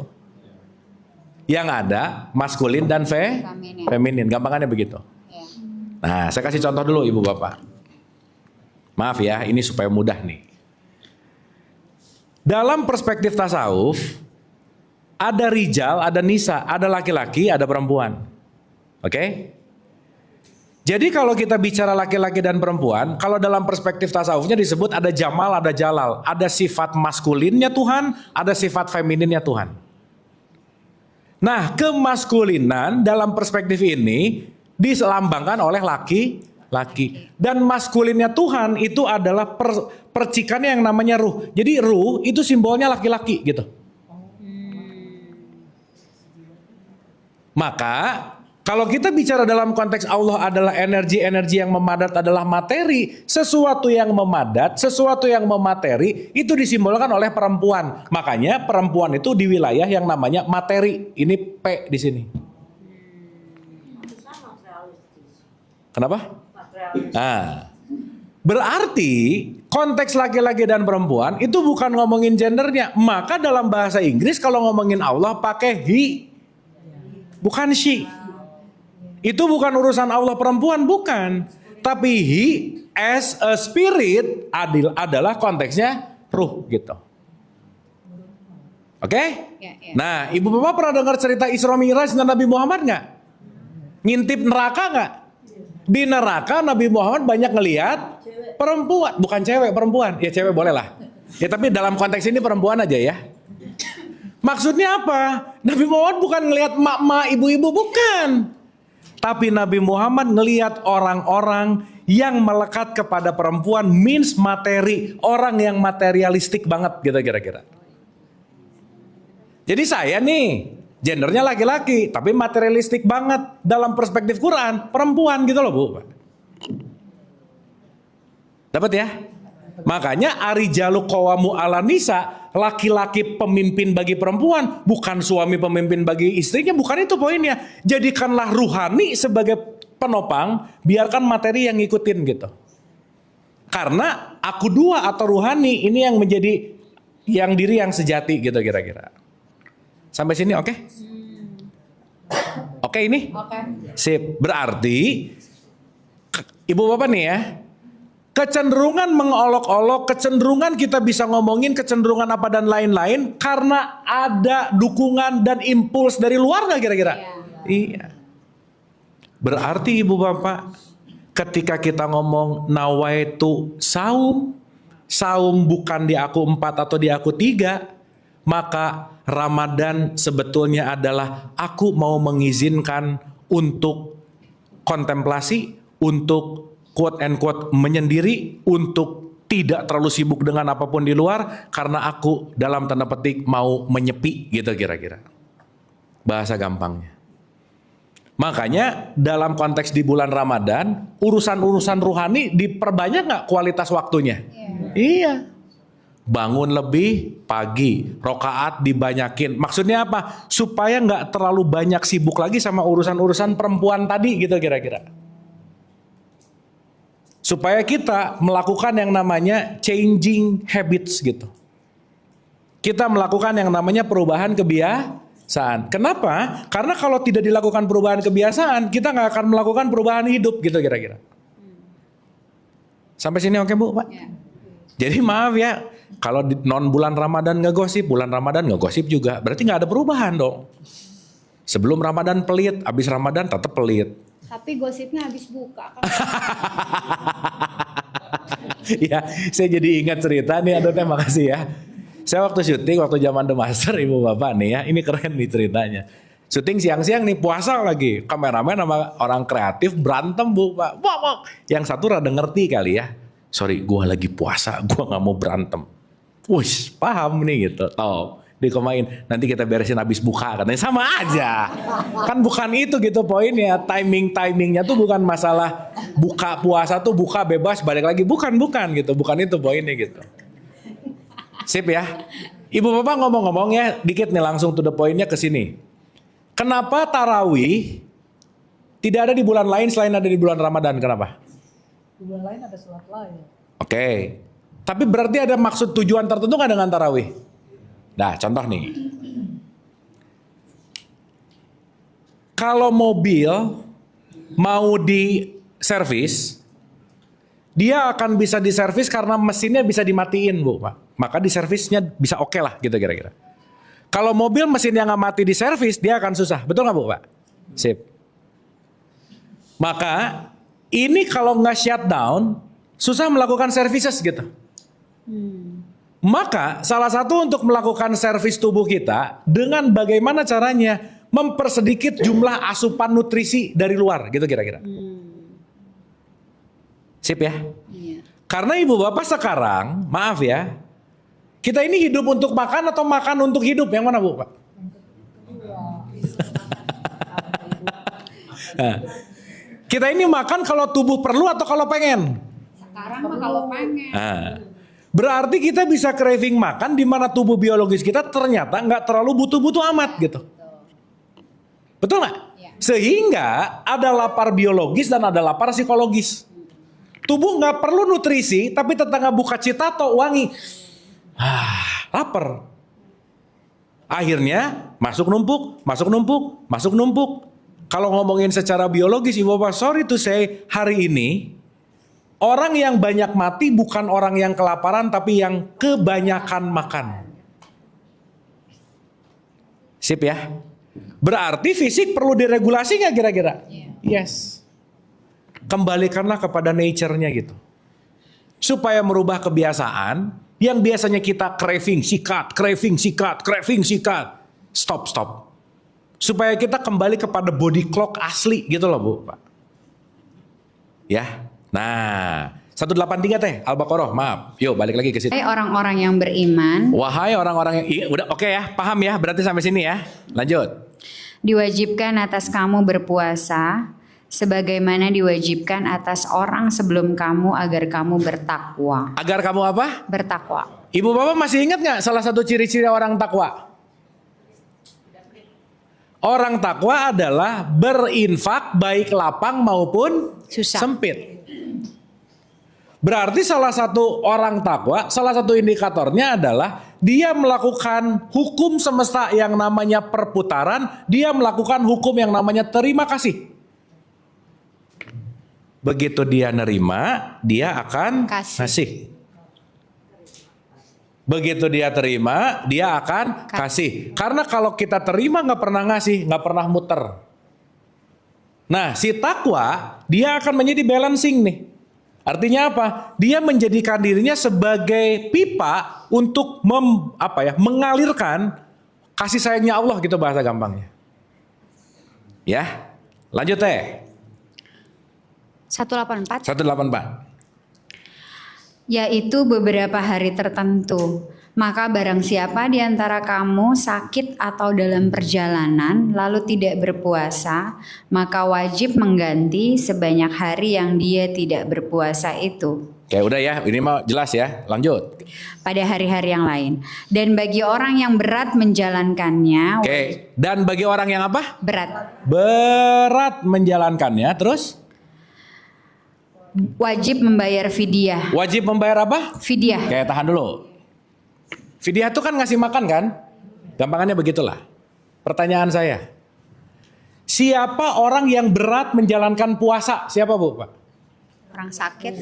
Yang ada maskulin dan feminin. Gampangannya begitu. Ya. Nah, saya kasih contoh dulu Ibu Bapak. Maaf ya, ini supaya mudah nih. Dalam perspektif tasawuf, ada rijal, ada nisa, ada laki-laki, ada perempuan. Oke? Jadi kalau kita bicara laki-laki dan perempuan, kalau dalam perspektif tasawufnya disebut ada jamal, ada jalal. Ada sifat maskulinnya Tuhan, ada sifat femininnya Tuhan. Nah, kemaskulinan dalam perspektif ini diselambangkan oleh laki-laki. Dan maskulinnya Tuhan itu adalah percikannya yang namanya ruh. Jadi ruh itu simbolnya laki-laki gitu. Maka kalau kita bicara dalam konteks Allah adalah energi-energi yang memadat adalah materi, sesuatu yang memadat, sesuatu yang memateri itu disimbolkan oleh perempuan. Makanya perempuan itu di wilayah yang namanya materi. Ini P di sini. Kenapa? Nah, berarti konteks laki-laki dan perempuan itu bukan ngomongin gendernya. Maka dalam bahasa Inggris kalau ngomongin Allah pakai he, bukan she. Itu bukan urusan Allah perempuan, bukan. Tapi he as a spirit adalah konteksnya ruh gitu. Oke? Ya. Nah, Ibu Bapak pernah dengar cerita Isra Mi'raj dan Nabi Muhammad nggak? Ngintip neraka nggak? Di neraka Nabi Muhammad banyak ngelihat perempuan, bukan cewek, perempuan. Ya cewek boleh lah. Ya tapi dalam konteks ini perempuan aja ya. Maksudnya apa? Nabi Muhammad bukan ngelihat mak-mak, ibu-ibu, bukan. Tapi Nabi Muhammad ngelihat orang-orang yang melekat kepada perempuan, means materi, orang yang materialistik banget gitu kira-kira. Jadi saya nih gendernya laki-laki, tapi materialistik banget dalam perspektif Quran, perempuan gitu loh Bu. Dapat ya? Makanya arijalu qawamu ala nisa, laki-laki pemimpin bagi perempuan, bukan suami pemimpin bagi istrinya, bukan itu poinnya. Jadikanlah ruhani sebagai penopang, biarkan materi yang ngikutin gitu. Karena aku dua atau ruhani ini yang menjadi yang diri yang sejati gitu kira-kira. Sampai sini oke? Oke ini? Oke. Sip. Berarti Ibu Bapak nih ya, kecenderungan mengolok-olok, kecenderungan kita bisa ngomongin kecenderungan apa dan lain-lain karena ada dukungan dan impuls dari luar nggak kira-kira? Iya. Berarti Ibu Bapak, ketika kita ngomong nawaitu saum, saum bukan di aku 4 atau di aku 3, maka Ramadan sebetulnya adalah aku mau mengizinkan untuk kontemplasi, untuk quote and quote menyendiri, untuk tidak terlalu sibuk dengan apapun di luar, karena aku dalam tanda petik mau menyepi gitu kira-kira. Bahasa gampangnya. Makanya dalam konteks di bulan Ramadan, urusan-urusan ruhani diperbanyak nggak kualitas waktunya? Iya. Bangun lebih pagi, rokaat dibanyakin. Maksudnya apa? Supaya nggak terlalu banyak sibuk lagi sama urusan-urusan perempuan tadi gitu kira-kira. Supaya kita melakukan yang namanya changing habits gitu. Kita melakukan yang namanya perubahan kebiasaan. Kenapa? Karena kalau tidak dilakukan perubahan kebiasaan, kita nggak akan melakukan perubahan hidup gitu kira-kira. Sampai sini oke Bu, Pak? Ya. Jadi maaf ya, kalau di non bulan Ramadan ngegosip, bulan Ramadan ngegosip juga, berarti nggak ada perubahan dong. Sebelum Ramadan pelit, habis Ramadan tetap pelit. Tapi gosipnya habis buka kan. Ya, saya jadi ingat cerita nih, aduh terima kasih ya. Saya waktu syuting, waktu zaman The Master, ibu bapak nih ya, ini keren nih ceritanya. Syuting siang-siang nih, puasa lagi. Kameramen sama orang kreatif berantem Bu, Pak. Wah. Yang satu rada ngerti kali ya. Sorry, gua lagi puasa, gua nggak mau berantem. Wih, paham nih gitu. Tahu, dikomain. Nanti kita beresin habis buka, katanya sama aja. Kan bukan itu gitu poinnya. Timingnya tuh bukan masalah buka puasa tuh buka bebas balik lagi. Bukan gitu. Bukan itu poinnya gitu. Sip ya. Ibu bapak ngomong-ngomong ya, dikit nih langsung to the pointnya ke sini. Kenapa tarawih tidak ada di bulan lain selain ada di bulan Ramadan? Kenapa? Di bulan lain ada sholat lain. Oke. Tapi berarti ada maksud tujuan tertentu nggak dengan tarawih? Nah, contoh nih. Kalau mobil mau diservis, dia akan bisa diservis karena mesinnya bisa dimatiin, Bu, Pak. Maka diservisnya bisa oke lah gitu kira-kira. Kalau mobil mesinnya nggak mati diservis, dia akan susah. Betul nggak Bu, Pak? Sip. Maka ini kalau nggak shutdown, susah melakukan services gitu. Maka salah satu untuk melakukan servis tubuh kita dengan bagaimana caranya mempersedikit jumlah asupan nutrisi dari luar gitu kira-kira. Sip ya. Iya. Karena ibu bapak sekarang, maaf ya, kita ini hidup untuk makan atau makan untuk hidup? Yang mana Bu, Pak? Nah, kita ini makan kalau tubuh perlu atau kalau pengen? Sekarang mah kalau pengen. Nah, berarti kita bisa craving makan di mana tubuh biologis kita ternyata nggak terlalu butuh-butuh amat gitu. Betul nggak? Ya. Sehingga ada lapar biologis dan ada lapar psikologis. Tubuh nggak perlu nutrisi, tapi tetangga buka citato wangi. Lapar. Akhirnya masuk numpuk. Kalau ngomongin secara biologis, ibu bapak, sorry to say, hari ini orang yang banyak mati bukan orang yang kelaparan, tapi yang kebanyakan makan. Sip ya. Berarti fisik perlu diregulasi nggak kira-kira? Yes. Kembalikanlah kepada nature-nya gitu. Supaya merubah kebiasaan yang biasanya kita craving, sikat. Stop. Supaya kita kembali kepada body clock asli gitu loh Bu, Pak. Ya. Nah, 183 teh Al-Baqarah, maaf. Yuk balik lagi ke situ. Hai orang-orang yang beriman, Wahai orang-orang yang udah oke ya, paham ya, berarti sampai sini ya. Lanjut. diwajibkan atas kamu berpuasa sebagaimana diwajibkan atas orang sebelum kamu agar kamu bertakwa. Agar kamu apa? Bertakwa. Ibu bapak masih ingat nggak salah satu ciri-ciri orang takwa? Orang takwa adalah berinfak baik lapang maupun Susah. sempit. Berarti salah satu orang takwa, salah satu indikatornya adalah dia melakukan hukum semesta yang namanya perputaran, dia melakukan hukum yang namanya terima kasih. Begitu dia nerima, dia akan kasih. Begitu dia terima, dia akan kasih. Karena kalau kita terima nggak pernah ngasih, nggak pernah muter. Nah, si takwa dia akan menjadi balancing nih. Artinya apa? Dia menjadikan dirinya sebagai pipa untuk mengalirkan kasih sayangnya Allah gitu bahasa gampangnya. Ya, lanjut teh. 184. 184. Yaitu beberapa hari tertentu. Maka barang siapa di antara kamu sakit atau dalam perjalanan lalu tidak berpuasa, maka wajib mengganti sebanyak hari yang dia tidak berpuasa itu. Oke, udah ya, ini mau jelas ya. Lanjut. Pada hari-hari yang lain. Dan bagi orang yang berat menjalankannya, Oke, dan bagi orang yang apa? berat. Berat menjalankannya, terus? wajib membayar fidyah. Wajib membayar apa? Fidyah. Oke, tahan dulu. Fidyah itu kan ngasih makan kan? Gampangannya begitulah. Pertanyaan saya. Siapa orang yang berat menjalankan puasa? Siapa Bu, Pak? Orang sakit,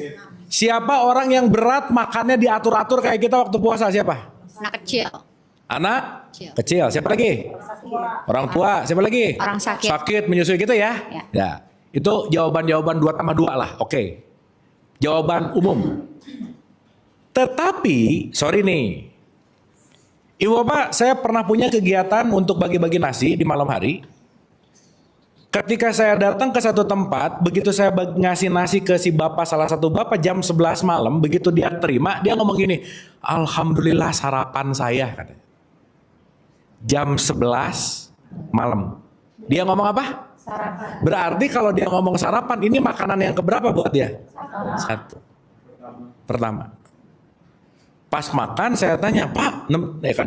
Siapa orang yang berat makannya diatur-atur kayak kita waktu puasa? Siapa? anak kecil, Anak kecil. Siapa lagi? Orang tua. Siapa lagi? orang sakit. Sakit menyusui gitu ya? Ya. Ya. Itu jawaban-jawaban 2 tambah 2 lah. Oke. Jawaban umum. Tetapi, sorry nih. Ibu Bapak, saya pernah punya kegiatan untuk bagi-bagi nasi di malam hari. Ketika saya datang ke satu tempat, begitu saya ngasih nasi ke si bapak, salah satu bapak jam 11 malam, begitu dia terima, dia ngomong gini, "Alhamdulillah sarapan saya," katanya. Jam 11 malam. Dia ngomong apa? Sarapan. Berarti kalau dia ngomong sarapan, ini makanan yang keberapa buat dia? Satu. Pertama. Pas makan saya tanya, "Pak,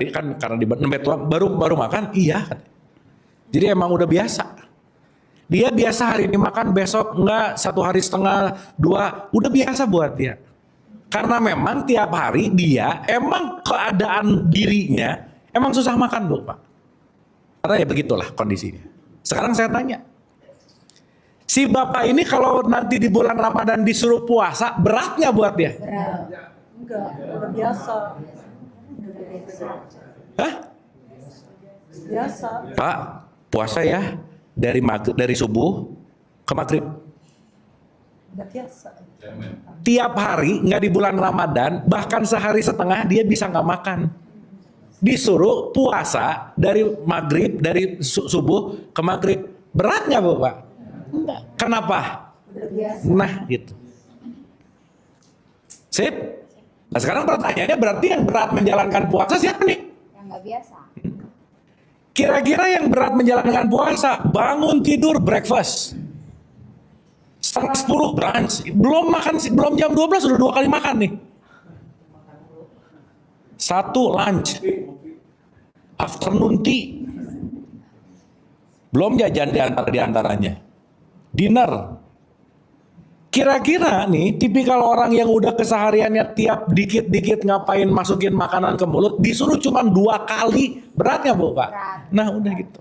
kan karena di baru makan?" Iya. Jadi emang udah biasa. Dia biasa hari ini makan, besok enggak, 1 hari setengah, 2, udah biasa buat dia. Karena memang tiap hari dia emang keadaan dirinya emang susah makan Bu, Pak. Karena ya begitulah kondisinya. Sekarang saya tanya, si bapak ini kalau nanti di bulan Ramadan disuruh puasa, beratnya buat dia? Enggak, udah biasa. Hah? Biasa. Pak, puasa ya dari subuh ke maghrib. Udah biasa. Tiap hari, nggak di bulan Ramadan, bahkan sehari setengah dia bisa nggak makan. Disuruh puasa dari maghrib, dari subuh ke maghrib. Berat nggak Bu, Pak? Enggak. Kenapa? Nah gitu. Sip. Nah sekarang pertanyaannya, berarti yang berat menjalankan puasa siapa nih? Yang nggak biasa. Kira-kira yang berat menjalankan puasa, bangun tidur breakfast, 9:30 brunch, belum jam 12 sudah 2 kali makan nih. 1 lunch, afternoon tea, belum jajan di antaranya, dinner. Kira-kira nih tipikal orang yang udah kesehariannya tiap dikit-dikit ngapain masukin makanan ke mulut, disuruh cuma 2 kali, beratnya Bu, Pak? Nah udah gitu.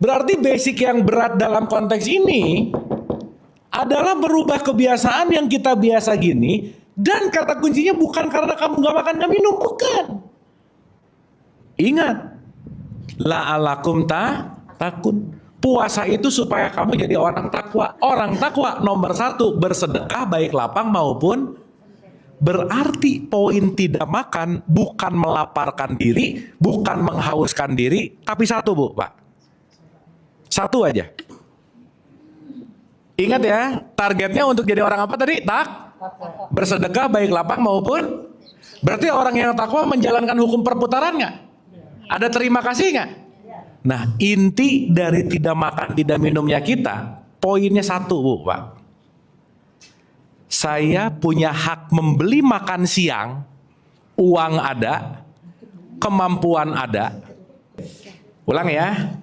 Berarti basic yang berat dalam konteks ini adalah berubah kebiasaan yang kita biasa gini, dan kata kuncinya bukan karena kamu gak makan gak minum, bukan. Ingat, la'alakum takun. Puasa itu supaya kamu jadi orang takwa. Orang takwa nomor 1 bersedekah baik lapang maupun. Berarti poin tidak makan bukan melaparkan diri, bukan menghauskan diri, tapi 1 Bu, Pak. 1 aja. Ingat ya, targetnya untuk jadi orang apa tadi? Bersedekah baik lapang maupun. Berarti orang yang takwa menjalankan hukum perputaran nggak? Ada terima kasih nggak? Nah, inti dari tidak makan, tidak minumnya kita, poinnya 1 Bu, Pak. Saya punya hak membeli makan siang, uang ada, kemampuan ada. Ulang ya.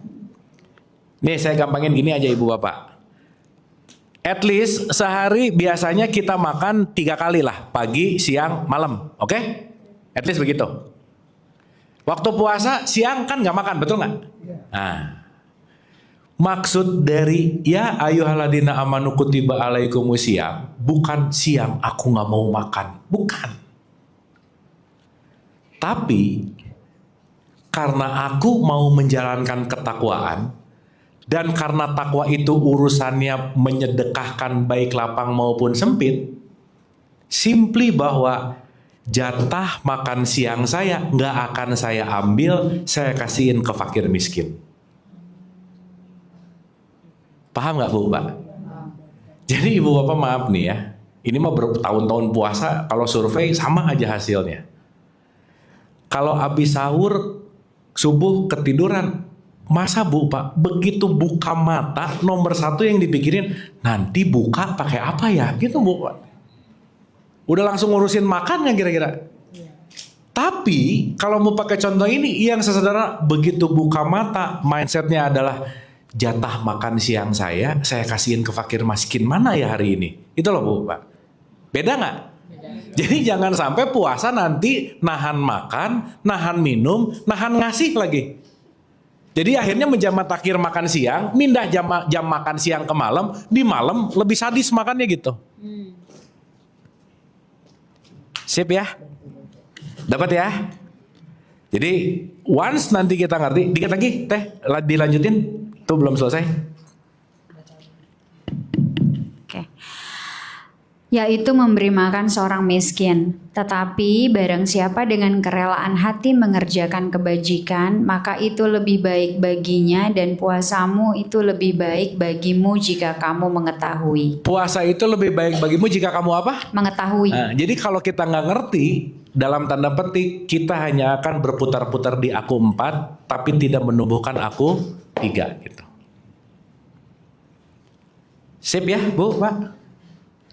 Nih saya gampangin gini aja Ibu Bapak. At least sehari biasanya kita makan 3 kali lah, pagi, siang, malam, oke? At least begitu. Waktu puasa siang kan nggak makan, betul nggak? Nah, maksud dari ya ayyuhalladzina amanu kutiba alaikumusiyam bukan siang aku nggak mau makan, bukan. Tapi karena aku mau menjalankan ketakwaan, dan karena takwa itu urusannya menyedekahkan baik lapang maupun sempit, simply bahwa jatah makan siang saya nggak akan saya ambil, saya kasihin ke fakir miskin. Paham nggak Bu, Pak? Jadi Ibu Bapak maaf nih ya, ini mah bertahun-tahun puasa, kalau survei sama aja hasilnya. Kalau habis sahur, subuh ketiduran, masa Bu, Pak, begitu buka mata, nomor 1 yang dipikirin, nanti buka pakai apa ya? Gitu Bu, Pak. Udah langsung ngurusin makan nggak kira-kira? Tapi kalau mau pakai contoh ini, yang sesederhana begitu buka mata, mindsetnya adalah jatah makan siang saya kasihin ke fakir miskin mana ya hari ini? Itu loh Bu, Pak. Beda nggak? Jadi jangan sampai puasa nanti nahan makan, nahan minum, nahan ngasih lagi. Jadi akhirnya menjamak takhir makan siang, pindah jam makan siang ke malam, di malam lebih sadis makannya gitu. Sip ya? Dapat ya? Jadi once nanti kita ngerti, dikit lagi Teh, dilanjutin. Tuh belum selesai. Oke. Yaitu memberi makan seorang miskin. Tetapi barang siapa dengan kerelaan hati mengerjakan kebajikan, maka itu lebih baik baginya dan puasamu itu lebih baik bagimu jika kamu mengetahui. Puasa itu lebih baik bagimu jika kamu apa? Mengetahui. Nah, jadi kalau kita nggak ngerti, dalam tanda petik kita hanya akan berputar-putar di aku 4, tapi tidak menumbuhkan aku 3 gitu. Sip ya Bu, Pak?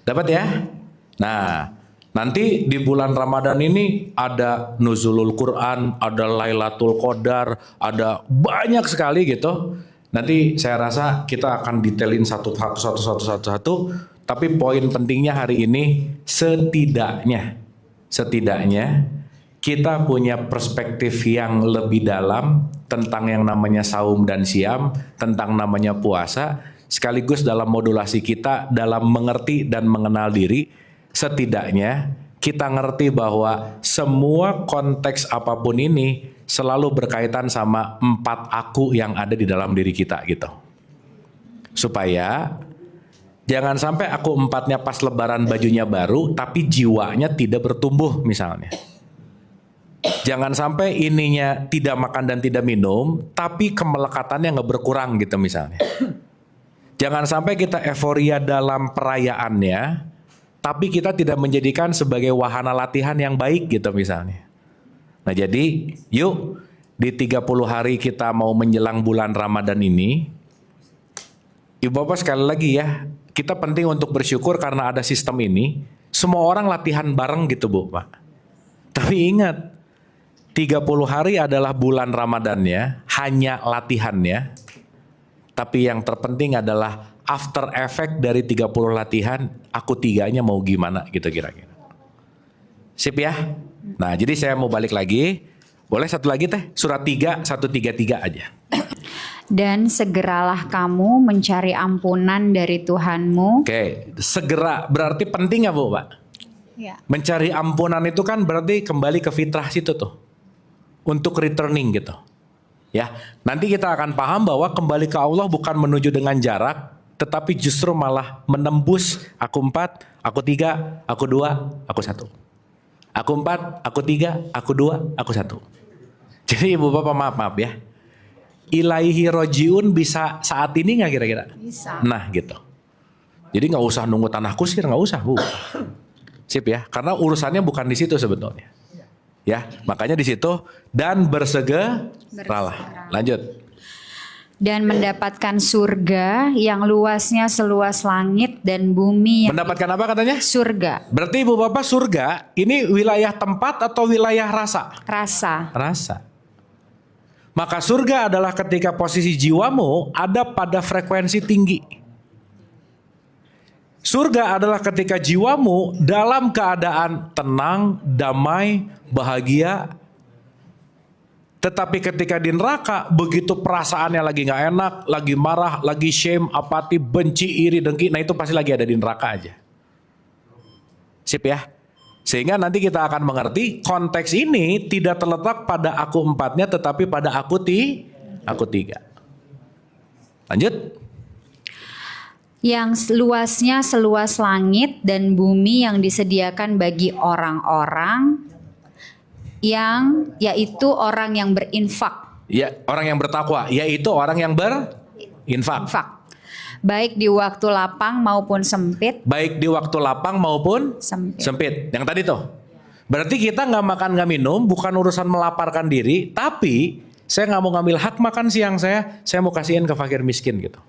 Dapat ya? Nah, nanti di bulan Ramadan ini ada nuzulul Quran, ada Lailatul Qadar, ada banyak sekali gitu. Nanti saya rasa kita akan detailin satu. Tapi poin pentingnya hari ini setidaknya kita punya perspektif yang lebih dalam tentang yang namanya saum dan siam, tentang namanya puasa. Sekaligus dalam modulasi kita dalam mengerti dan mengenal diri, setidaknya kita ngerti bahwa semua konteks apapun ini selalu berkaitan sama 4 aku yang ada di dalam diri kita gitu. Supaya jangan sampai aku 4-nya pas lebaran bajunya baru tapi jiwanya tidak bertumbuh misalnya. Jangan sampai ininya tidak makan dan tidak minum tapi kemelekatannya nggak berkurang gitu misalnya. Jangan sampai kita euforia dalam perayaannya, tapi kita tidak menjadikan sebagai wahana latihan yang baik gitu misalnya. Nah jadi yuk di 30 hari kita mau menjelang bulan Ramadan ini, Ibu Bapak sekali lagi ya, kita penting untuk bersyukur karena ada sistem ini. Semua orang latihan bareng gitu Bu Pak. Tapi ingat, 30 hari adalah bulan Ramadannya, hanya latihannya. Tapi yang terpenting adalah after effect dari 30 latihan, aku 3-nya mau gimana gitu kira-kira. Sip ya? Nah jadi saya mau balik lagi. Boleh satu lagi Teh? Surat 3, 133 aja. Dan segeralah kamu mencari ampunan dari Tuhanmu. Oke, segera berarti penting nggak Bu Pak? Ya. Mencari ampunan itu kan berarti kembali ke fitrah situ tuh. Untuk returning gitu. Ya, nanti kita akan paham bahwa kembali ke Allah bukan menuju dengan jarak, tetapi justru malah menembus aku 4, aku 3, aku 2, aku 1. Aku 4, aku 3, aku 2, aku 1. Jadi Ibu Bapak maaf ya. Ilaihi rojiun bisa saat ini nggak kira-kira? Bisa. Nah gitu. Jadi nggak usah nunggu tanah kusir, nggak usah Bu. Sip ya, karena urusannya bukan di situ sebetulnya. Ya, makanya di situ dan bersegeralah. Lanjut. Dan mendapatkan surga yang luasnya seluas langit dan bumi. Mendapatkan apa katanya? Surga. Berarti Ibu Bapak surga ini wilayah tempat atau wilayah rasa? Rasa. Rasa. Maka surga adalah ketika posisi jiwamu ada pada frekuensi tinggi. Surga adalah ketika jiwamu dalam keadaan tenang, damai, bahagia. Tetapi ketika di neraka, begitu perasaannya lagi gak enak, lagi marah, lagi shame, apati, benci, iri, dengki, nah itu pasti lagi ada di neraka aja. Sip ya? Sehingga nanti kita akan mengerti konteks ini tidak terletak pada aku 4-nya tetapi pada aku 3. Lanjut. Yang luasnya seluas langit dan bumi yang disediakan bagi orang-orang yang yaitu orang yang berinfak. Ya, orang yang bertakwa, yaitu orang yang berinfak. Baik di waktu lapang maupun sempit. Baik di waktu lapang maupun sempit. Yang tadi tuh. Berarti kita nggak makan nggak minum bukan urusan melaparkan diri, tapi saya nggak mau ngambil hak makan siang saya mau kasihin ke fakir miskin gitu.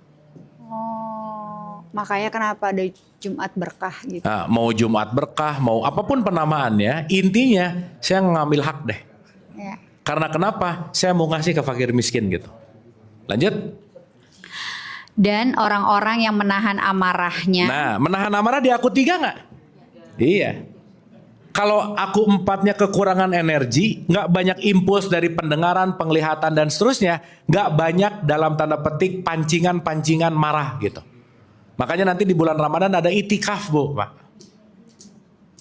Makanya kenapa ada Jumat berkah gitu. Nah, mau Jumat berkah, mau apapun penamaannya, intinya saya ngambil hak deh. Ya. Karena kenapa? Saya mau ngasih ke fakir miskin gitu. Lanjut. Dan orang-orang yang menahan amarahnya. Nah, menahan amarah di aku 3 nggak? Iya. Kalau aku 4-nya kekurangan energi, nggak banyak impuls dari pendengaran, penglihatan dan seterusnya, nggak banyak dalam tanda petik pancingan-pancingan marah gitu. Makanya nanti di bulan Ramadan ada itikaf, Bu, Pak.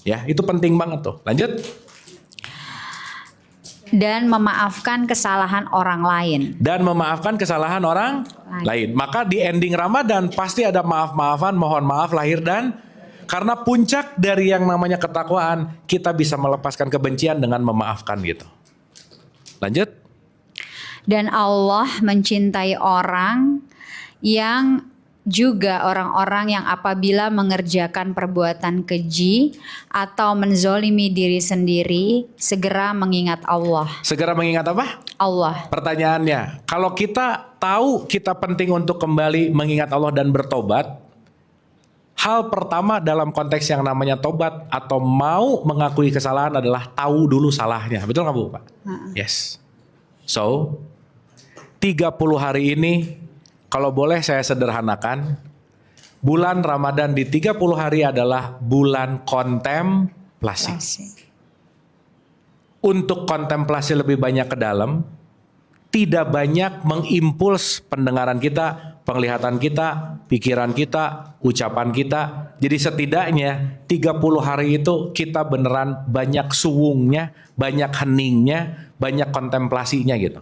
Ya, itu penting banget tuh. Lanjut. Dan memaafkan kesalahan orang lain. Dan memaafkan kesalahan orang lain. Maka di ending Ramadan pasti ada maaf-maafan, mohon maaf lahir dan karena puncak dari yang namanya ketakwaan, kita bisa melepaskan kebencian dengan memaafkan gitu. Lanjut. Dan Allah mencintai orang yang juga orang-orang yang apabila mengerjakan perbuatan keji atau menzolimi diri sendiri, segera mengingat Allah. Segera mengingat apa? Allah. Pertanyaannya, kalau kita tahu kita penting untuk kembali mengingat Allah dan bertobat, hal pertama dalam konteks yang namanya tobat atau mau mengakui kesalahan adalah tahu dulu salahnya. Betul nggak Bu, Pak? Yes. So, 30 hari ini, kalau boleh saya sederhanakan, bulan Ramadan di 30 hari adalah bulan kontemplasi. Untuk kontemplasi lebih banyak ke dalam, tidak banyak mengimpuls pendengaran kita, penglihatan kita, pikiran kita, ucapan kita. Jadi setidaknya 30 hari itu kita beneran banyak suwungnya, banyak heningnya, banyak kontemplasinya gitu.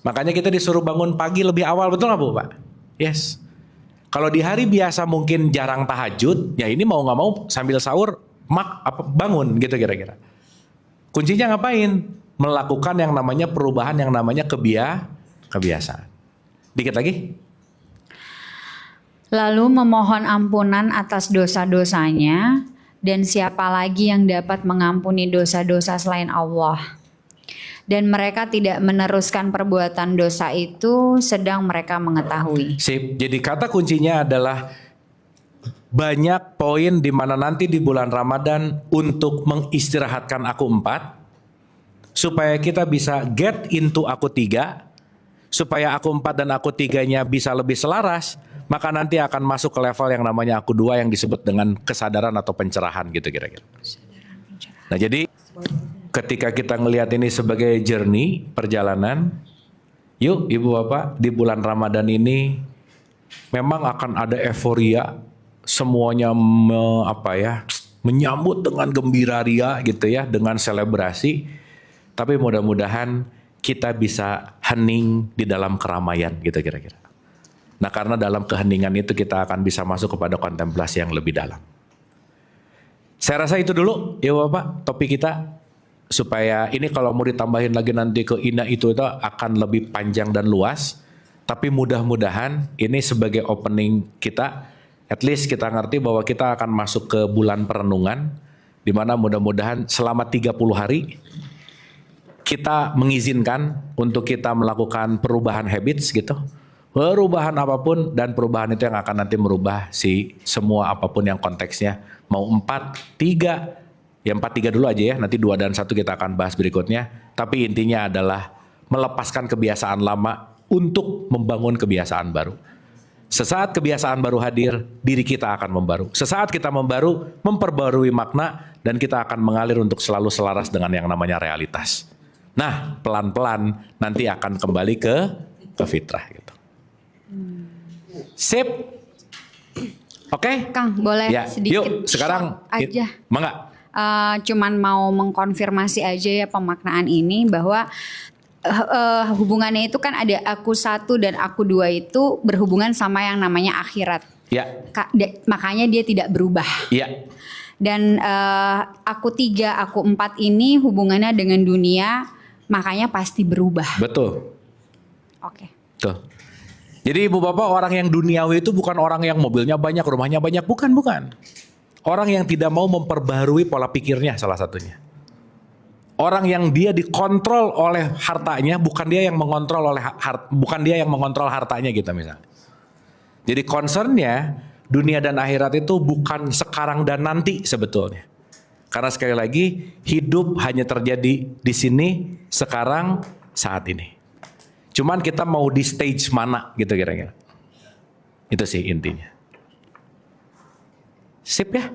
Makanya kita disuruh bangun pagi lebih awal, betul nggak Bu, Pak? Yes. Kalau di hari biasa mungkin jarang tahajud, ya ini mau nggak mau sambil sahur bangun gitu kira-kira. Kuncinya ngapain? Melakukan yang namanya perubahan, yang namanya kebiasaan. Dikit lagi. Lalu memohon ampunan atas dosa-dosanya, dan siapa lagi yang dapat mengampuni dosa-dosa selain Allah? Dan mereka tidak meneruskan perbuatan dosa itu sedang mereka mengetahui. Sip. Jadi kata kuncinya adalah banyak poin di mana nanti di bulan Ramadan untuk mengistirahatkan aku 4 supaya kita bisa get into aku 3, supaya aku 4 dan aku 3-nya bisa lebih selaras, maka nanti akan masuk ke level yang namanya aku 2 yang disebut dengan kesadaran atau pencerahan gitu kira-kira. Nah, jadi ketika kita ngelihat ini sebagai journey, perjalanan, yuk Ibu Bapak, di bulan Ramadan ini memang akan ada euforia, semuanya menyambut dengan gembira ria gitu ya, dengan selebrasi. Tapi mudah-mudahan kita bisa hening di dalam keramaian gitu kira-kira. Nah, karena dalam keheningan itu kita akan bisa masuk kepada kontemplasi yang lebih dalam. Saya rasa itu dulu ya Bapak topik kita. Supaya ini kalau mau ditambahin lagi nanti ke ina itu akan lebih panjang dan luas. Tapi mudah-mudahan ini sebagai opening kita, at least kita ngerti bahwa kita akan masuk ke bulan perenungan, di mana mudah-mudahan selama 30 hari kita mengizinkan untuk kita melakukan perubahan habits gitu. Perubahan apapun, dan perubahan itu yang akan nanti merubah si semua apapun yang konteksnya. Mau 4, 3, ya 4-3 dulu aja ya, nanti 2 dan 1 kita akan bahas berikutnya. Tapi intinya adalah melepaskan kebiasaan lama untuk membangun kebiasaan baru. Sesaat kebiasaan baru hadir, diri kita akan membaru. Sesaat kita memperbarui makna, dan kita akan mengalir untuk selalu selaras dengan yang namanya realitas. Nah, pelan-pelan nanti akan kembali ke fitrah gitu. Sip. Oke? Kang, boleh Ya, sedikit yuk sekarang short aja. Mangga. Cuman mau mengkonfirmasi aja ya pemaknaan ini bahwa hubungannya itu kan ada aku 1 dan aku 2 itu berhubungan sama yang namanya akhirat. Ya. Makanya dia tidak berubah. Ya. Dan aku 3, aku 4 ini hubungannya dengan dunia, makanya pasti berubah. Betul. Oke. Tuh. Jadi Ibu Bapak, orang yang duniawi itu bukan orang yang mobilnya banyak, rumahnya banyak, bukan. Orang yang tidak mau memperbarui pola pikirnya salah satunya. Orang yang dia dikontrol oleh hartanya, bukan dia yang mengontrol hartanya gitu misalnya. Jadi concernnya dunia dan akhirat itu bukan sekarang dan nanti sebetulnya. Karena sekali lagi hidup hanya terjadi di sini, sekarang, saat ini. Cuman kita mau di stage mana gitu kira-kira. Itu sih intinya. Sip ya?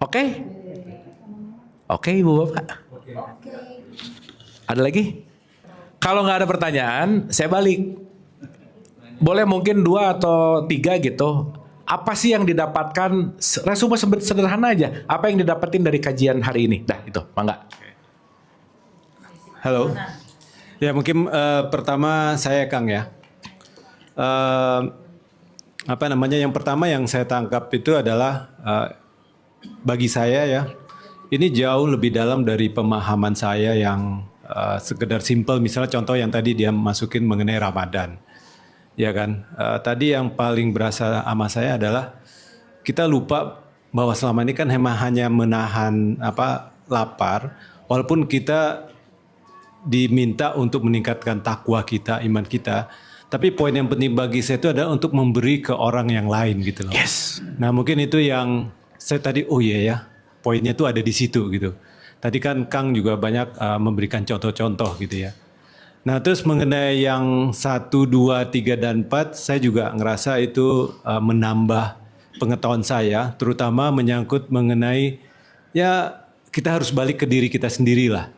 Oke? Oke Ibu Bapak. Ada lagi? Kalau nggak ada pertanyaan, saya balik. Boleh mungkin 2 atau 3 gitu. Apa sih yang didapatkan? Resume sederhana aja. Apa yang didapetin dari kajian hari ini? Dah itu, mangga. Halo. Ya mungkin pertama saya Kang ya. Apa namanya? Yang pertama yang saya tangkap itu adalah bagi saya ya, ini jauh lebih dalam dari pemahaman saya yang sekedar simpel. Misalnya contoh yang tadi dia masukin mengenai Ramadan, ya kan? Tadi yang paling berasa sama saya adalah kita lupa bahwa selama ini kan hanya menahan lapar, walaupun kita diminta untuk meningkatkan takwa kita, iman kita. Tapi poin yang penting bagi saya itu adalah untuk memberi ke orang yang lain gitu loh. Yes. Nah mungkin itu yang saya tadi, oh iya ya, poinnya tuh ada di situ gitu. Tadi kan Kang juga banyak memberikan contoh-contoh gitu ya. Nah terus mengenai yang 1, 2, 3, dan 4, saya juga ngerasa itu menambah pengetahuan saya, terutama menyangkut mengenai ya kita harus balik ke diri kita sendiri lah.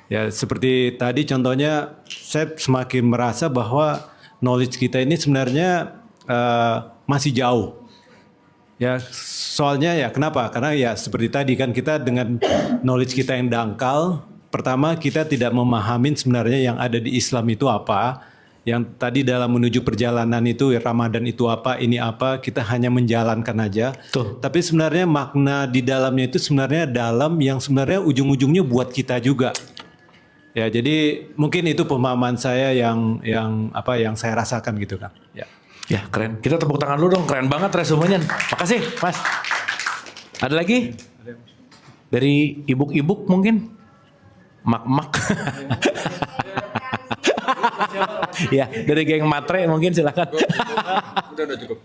Ya seperti tadi contohnya, saya semakin merasa bahwa knowledge kita ini sebenarnya masih jauh. Ya soalnya ya kenapa? Karena ya seperti tadi kan kita dengan knowledge kita yang dangkal, pertama kita tidak memahami sebenarnya yang ada di Islam itu apa. Yang tadi dalam menuju perjalanan itu Ramadan itu apa, ini apa, kita hanya menjalankan aja. Tuh. Tapi sebenarnya makna di dalamnya itu sebenarnya dalam yang sebenarnya ujung-ujungnya buat kita juga. Ya, jadi mungkin itu pemahaman saya yang saya rasakan gitu kan. Ya. Ya keren. Kita tepuk tangan dulu dong. Keren banget resumenya. Makasih Mas. Ada lagi? Dari ibuk-ibuk mungkin? Mak-mak. Ya dari geng matre mungkin silakan. Udah cukup.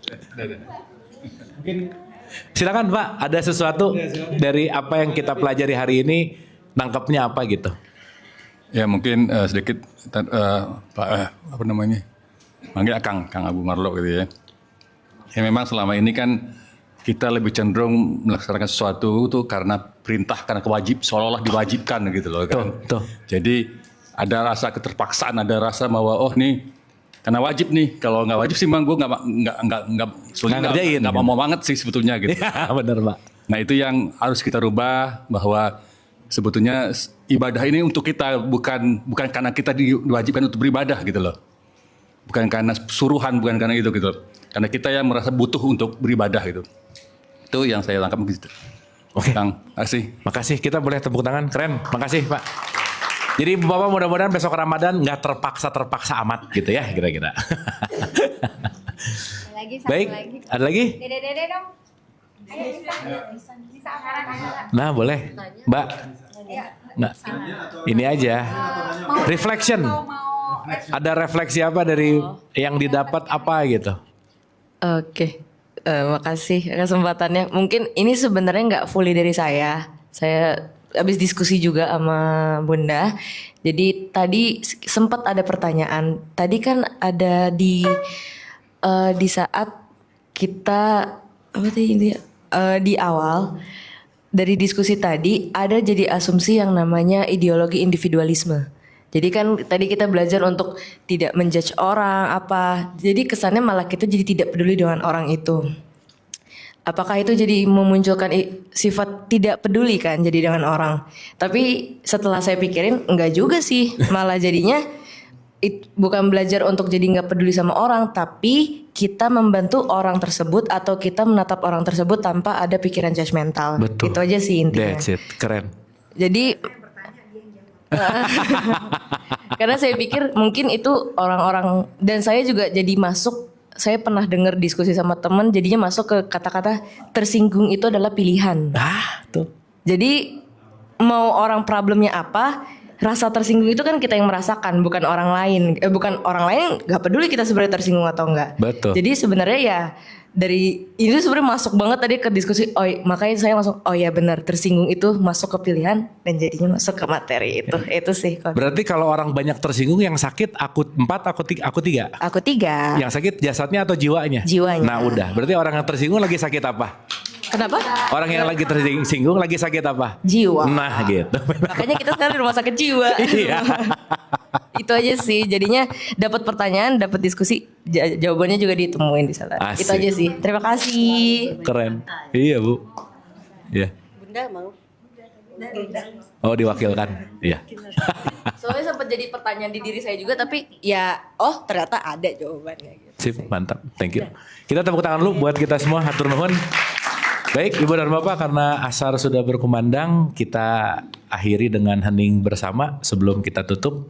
Silakan Pak. Ada sesuatu dari apa yang kita pelajari hari ini, nangkepnya apa gitu? Ya mungkin sedikit apa namanya, manggil Kang Abu Marlo gitu ya. Ya memang selama ini kan kita lebih cenderung melaksanakan sesuatu itu karena perintah, karena seolah-olah diwajibkan gitu loh kan. Tuh. Jadi ada rasa keterpaksaan, ada rasa bahwa oh nih karena wajib nih, kalau nggak wajib sih memang gue nggak mau banget sih sebetulnya gitu. Ya benar Pak. Nah itu yang harus kita rubah, bahwa sebetulnya ibadah ini untuk kita, bukan karena kita diwajibkan untuk beribadah gitu loh. Bukan karena suruhan, bukan karena itu gitu loh. Karena kita yang merasa butuh untuk beribadah gitu. Itu yang saya tangkap begitu. Oke. Kang, makasih. Makasih. Kita boleh tepuk tangan. Keren. Makasih Pak. Jadi Bapak mudah-mudahan besok Ramadan nggak terpaksa amat gitu ya kira-kira. Baik. Lagi. Ada lagi? Dede dong. Ayo bisa Nah boleh. Mbak. Nah, ini aja. Reflection. Ada refleksi apa dari yang didapat apa gitu? Oke, makasih kesempatannya. Mungkin ini sebenarnya nggak fully dari saya. Saya habis diskusi juga sama Bunda. Jadi tadi sempat ada pertanyaan. Tadi kan ada di saat kita di awal dari diskusi tadi ada jadi asumsi yang namanya ideologi individualisme. Jadi kan tadi kita belajar untuk tidak menjudge orang apa. Jadi kesannya malah kita jadi tidak peduli dengan orang itu. Apakah itu jadi memunculkan sifat tidak peduli kan jadi dengan orang. Tapi setelah saya pikirin enggak juga sih. Malah jadinya bukan belajar untuk jadi nggak peduli sama orang. Tapi kita membantu orang tersebut atau kita menatap orang tersebut tanpa ada pikiran judgmental. Betul. Itu aja sih intinya. That's it. Keren. Jadi karena saya pikir mungkin itu orang-orang, dan saya juga jadi masuk, saya pernah dengar diskusi sama teman jadinya masuk ke kata-kata tersinggung itu adalah pilihan. Ah tuh. Jadi mau orang problemnya apa, rasa tersinggung itu kan kita yang merasakan, bukan orang lain. Bukan orang lain nggak peduli kita sebenarnya tersinggung atau enggak. Betul. Jadi sebenarnya ya dari ini sebenarnya masuk banget tadi ke diskusi. Oh, makanya saya langsung oh ya benar, tersinggung itu masuk ke pilihan dan jadinya masuk ke materi itu. Itu sih. Berarti kalau orang banyak tersinggung, yang sakit aku 4, aku 3. Aku 3. Yang sakit jasadnya atau jiwanya? Jiwanya. Nah udah, berarti orang yang tersinggung lagi sakit apa? Kenapa? Orang yang lagi tersinggung lagi sakit apa? Jiwa. Nah gitu. Makanya kita sekarang di rumah sakit jiwa. Iya. Itu aja sih. Jadinya dapat pertanyaan, dapat diskusi, jawabannya juga ditemuin di sana. Asik. Itu aja sih. Terima kasih. Keren. Iya Bu. Iya. Bunda mau? Oh diwakilkan. Iya. Soalnya sempat jadi pertanyaan di diri saya juga, tapi ya ternyata ada jawabannya gitu. Sip, mantap. Thank you. Kita tepuk tangan dulu buat kita semua. Hatur nuhun. Baik, Ibu dan Bapak, karena asar sudah berkumandang, kita akhiri dengan hening bersama sebelum kita tutup.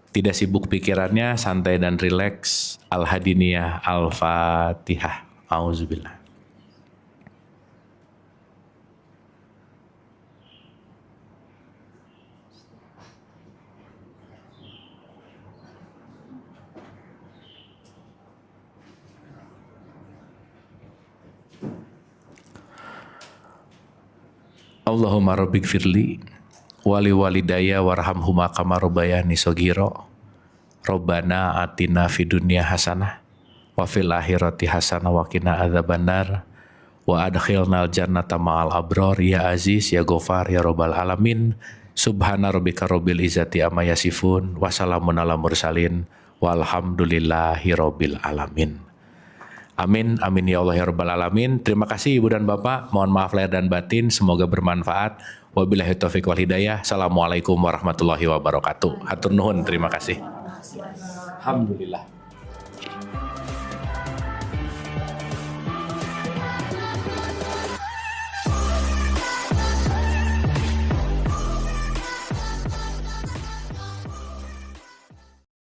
Tidak sibuk pikirannya, santai dan rileks. Al-Hadiniyah, Al-Fatihah. Auzubillah. Allahumma rabbik firli wali walidaya warhamhuma kama rabbayani shaghira. Rabbana atina fid dunya hasanah wa fil akhirati hasanah wa qina adzabannar wa adkhilnal jannata ma'al abrar ya aziz ya ghafar ya rabbal alamin. Subhana rabbika rabbil izzati amma yasifun wa salamun alal mursalin walhamdulillahi rabbil alamin. Amin, amin ya Allah ya Rabbal Alamin. Terima kasih Ibu dan Bapak. Mohon maaf lahir dan batin. Semoga bermanfaat. Wabillahi taufiq wal hidayah. Assalamualaikum warahmatullahi wabarakatuh. Hatur nuhun, terima kasih. Alhamdulillah.